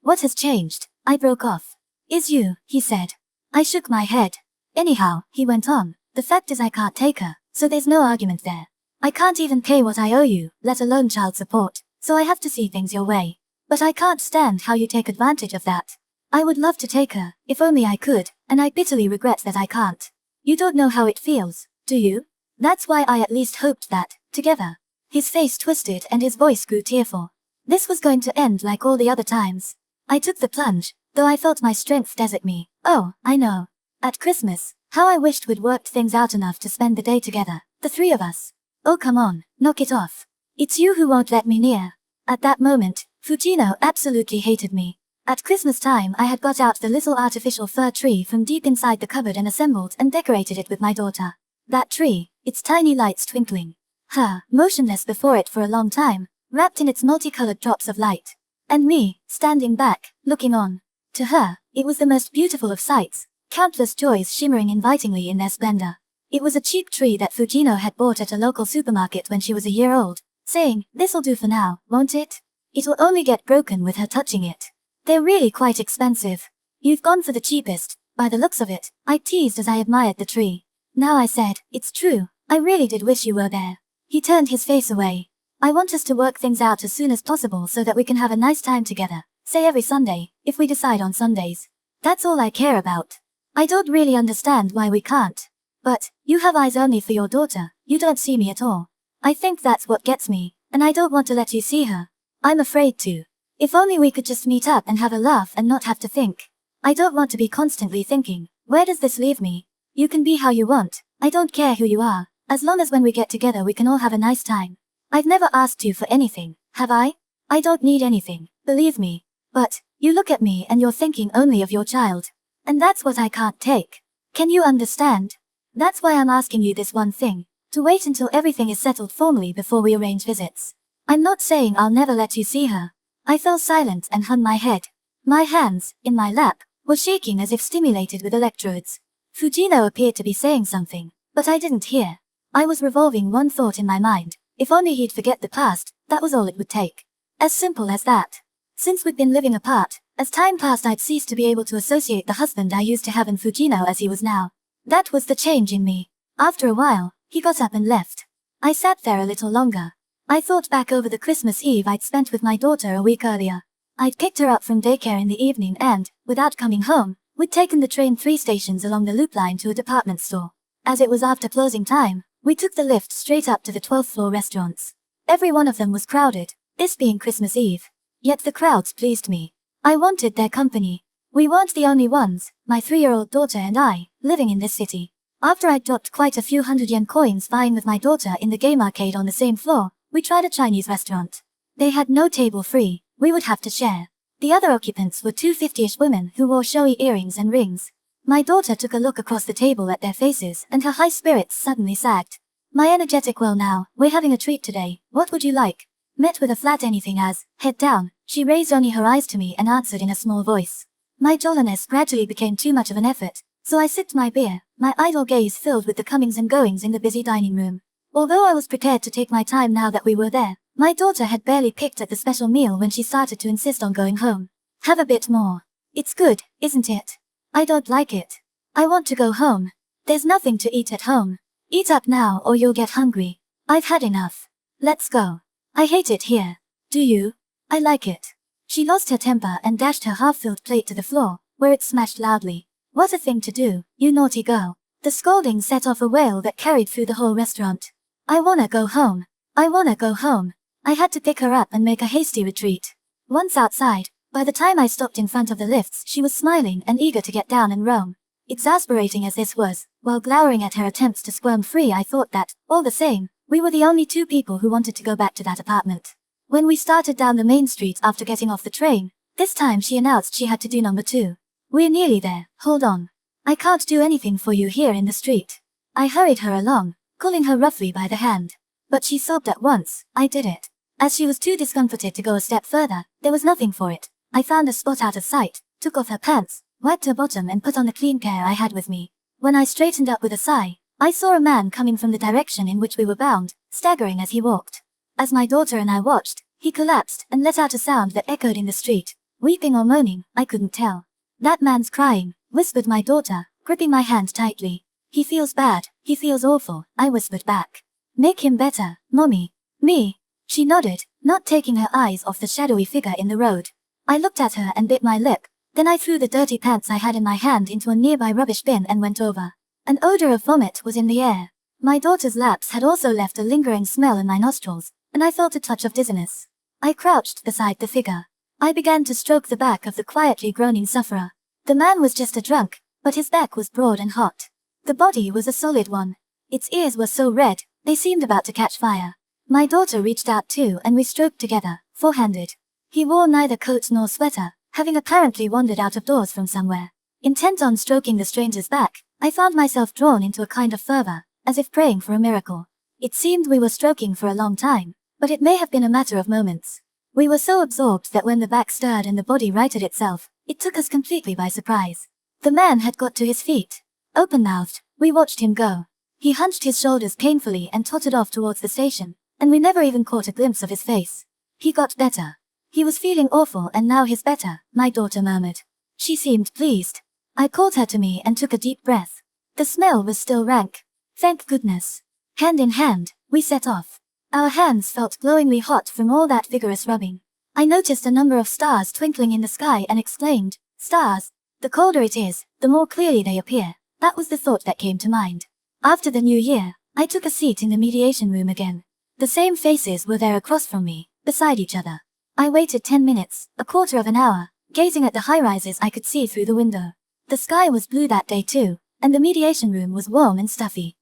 What has changed? I broke off. Is you, he said. I shook my head. Anyhow, he went on, the fact is I can't take her, so there's no argument there. I can't even pay what I owe you, let alone child support, so I have to see things your way. But I can't stand how you take advantage of that. I would love to take her, if only I could, and I bitterly regret that I can't. You don't know how it feels, do you? That's why I at least hoped that, together. His face twisted and his voice grew tearful. This was going to end like all the other times. I took the plunge, though I felt my strength desert me. Oh, I know. At Christmas, how I wished we'd worked things out enough to spend the day together, the three of us. Oh come on, knock it off. It's you who won't let me near. At that moment, Fujino absolutely hated me. At Christmas time I had got out the little artificial fir tree from deep inside the cupboard and assembled and decorated it with my daughter. That tree, its tiny lights twinkling. Her, motionless before it for a long time, wrapped in its multicolored drops of light. And me, standing back, looking on. To her, it was the most beautiful of sights, countless joys shimmering invitingly in their splendor. It was a cheap tree that Fujino had bought at a local supermarket when she was a year old, saying, "This'll do for now, won't it? It'll only get broken with her touching it. They're really quite expensive. You've gone for the cheapest, by the looks of it," I teased as I admired the tree. Now I said, "It's true, I really did wish you were there." He turned his face away. "I want us to work things out as soon as possible so that we can have a nice time together, say every Sunday, if we decide on Sundays. That's all I care about. I don't really understand why we can't. But, you have eyes only for your daughter, you don't see me at all. I think that's what gets me, and I don't want to let you see her. I'm afraid to. If only we could just meet up and have a laugh and not have to think. I don't want to be constantly thinking, where does this leave me? You can be how you want, I don't care who you are, as long as when we get together we can all have a nice time. I've never asked you for anything, have I? I don't need anything, believe me. But, you look at me and you're thinking only of your child. And that's what I can't take. Can you understand? That's why I'm asking you this one thing, to wait until everything is settled formally before we arrange visits. I'm not saying I'll never let you see her." I fell silent and hung my head. My hands, in my lap, were shaking as if stimulated with electrodes. Fujino appeared to be saying something, but I didn't hear. I was revolving one thought in my mind. If only he'd forget the past, that was all it would take. As simple as that. Since we'd been living apart, as time passed I'd ceased to be able to associate the husband I used to have in Fujino as he was now. That was the change in me. After a while, he got up and left. I sat there a little longer. I thought back over the Christmas Eve I'd spent with my daughter a week earlier. I'd picked her up from daycare in the evening and, without coming home, we'd taken the train 3 stations along the loop line to a department store. As it was after closing time, we took the lift straight up to the 12th floor restaurants. Every one of them was crowded, this being Christmas Eve. Yet the crowds pleased me. I wanted their company. We weren't the only ones, my 3-year-old daughter and I, living in this city. After I'd dropped quite a few hundred-yen coins vying with my daughter in the game arcade on the same floor, we tried a Chinese restaurant. They had no table free, we would have to share. The other occupants were 2 50-ish women who wore showy earrings and rings. My daughter took a look across the table at their faces and her high spirits suddenly sagged. My energetic, "Well now, we're having a treat today, what would you like?" met with a flat anything as, head down, she raised only her eyes to me and answered in a small voice. My jolliness gradually became too much of an effort, so I sipped my beer, my idle gaze filled with the comings and goings in the busy dining room. Although I was prepared to take my time now that we were there, my daughter had barely picked at the special meal when she started to insist on going home. "Have a bit more. It's good, isn't it?" "I don't like it. I want to go home. There's nothing to eat at home. Eat up now or you'll get hungry. I've had enough. Let's go. I hate it here. Do you?" "I like it." She lost her temper and dashed her half-filled plate to the floor, where it smashed loudly. "What a thing to do, you naughty girl." The scolding set off a wail that carried through the whole restaurant. "I wanna go home. I wanna go home." I had to pick her up and make a hasty retreat. Once outside, by the time I stopped in front of the lifts, she was smiling and eager to get down and roam. Exasperating as this was, while glowering at her attempts to squirm free, I thought that, all the same, we were the only 2 people who wanted to go back to that apartment. When we started down the main street after getting off the train, this time she announced she had to do number 2. "We're nearly there, hold on. I can't do anything for you here in the street." I hurried her along, pulling her roughly by the hand. But she sobbed at once. I did it. As she was too discomforted to go a step further, there was nothing for it. I found a spot out of sight, took off her pants, wiped her bottom and put on the clean pair I had with me. When I straightened up with a sigh, I saw a man coming from the direction in which we were bound, staggering as he walked. As my daughter and I watched, he collapsed and let out a sound that echoed in the street. Weeping or moaning, I couldn't tell. "That man's crying," whispered my daughter, gripping my hand tightly. "He feels bad, he feels awful," I whispered back. "Make him better, Mommy." "Me?" She nodded, not taking her eyes off the shadowy figure in the road. I looked at her and bit my lip. Then I threw the dirty pants I had in my hand into a nearby rubbish bin and went over. An odor of vomit was in the air. My daughter's lapse had also left a lingering smell in my nostrils, and I felt a touch of dizziness. I crouched beside the figure. I began to stroke the back of the quietly groaning sufferer. The man was just a drunk, but his back was broad and hot. The body was a solid one. Its ears were so red, they seemed about to catch fire. My daughter reached out too and we stroked together, four-handed. He wore neither coat nor sweater, having apparently wandered out of doors from somewhere. Intent on stroking the stranger's back, I found myself drawn into a kind of fervor, as if praying for a miracle. It seemed we were stroking for a long time, but it may have been a matter of moments. We were so absorbed that when the back stirred and the body righted itself, it took us completely by surprise. The man had got to his feet. Open-mouthed, we watched him go. He hunched his shoulders painfully and tottered off towards the station, and we never even caught a glimpse of his face. He got better. He was feeling awful and now he's better, my daughter murmured. She seemed pleased. I called her to me and took a deep breath. The smell was still rank. Thank goodness. Hand in hand, we set off. Our hands felt glowingly hot from all that vigorous rubbing. I noticed a number of stars twinkling in the sky and exclaimed, "Stars! The colder it is, the more clearly they appear." That was the thought that came to mind. After the new year, I took a seat in the mediation room again. The same faces were there across from me, beside each other. I waited 10 minutes, a quarter of an hour, gazing at the high-rises I could see through the window. The sky was blue that day too, and the mediation room was warm and stuffy.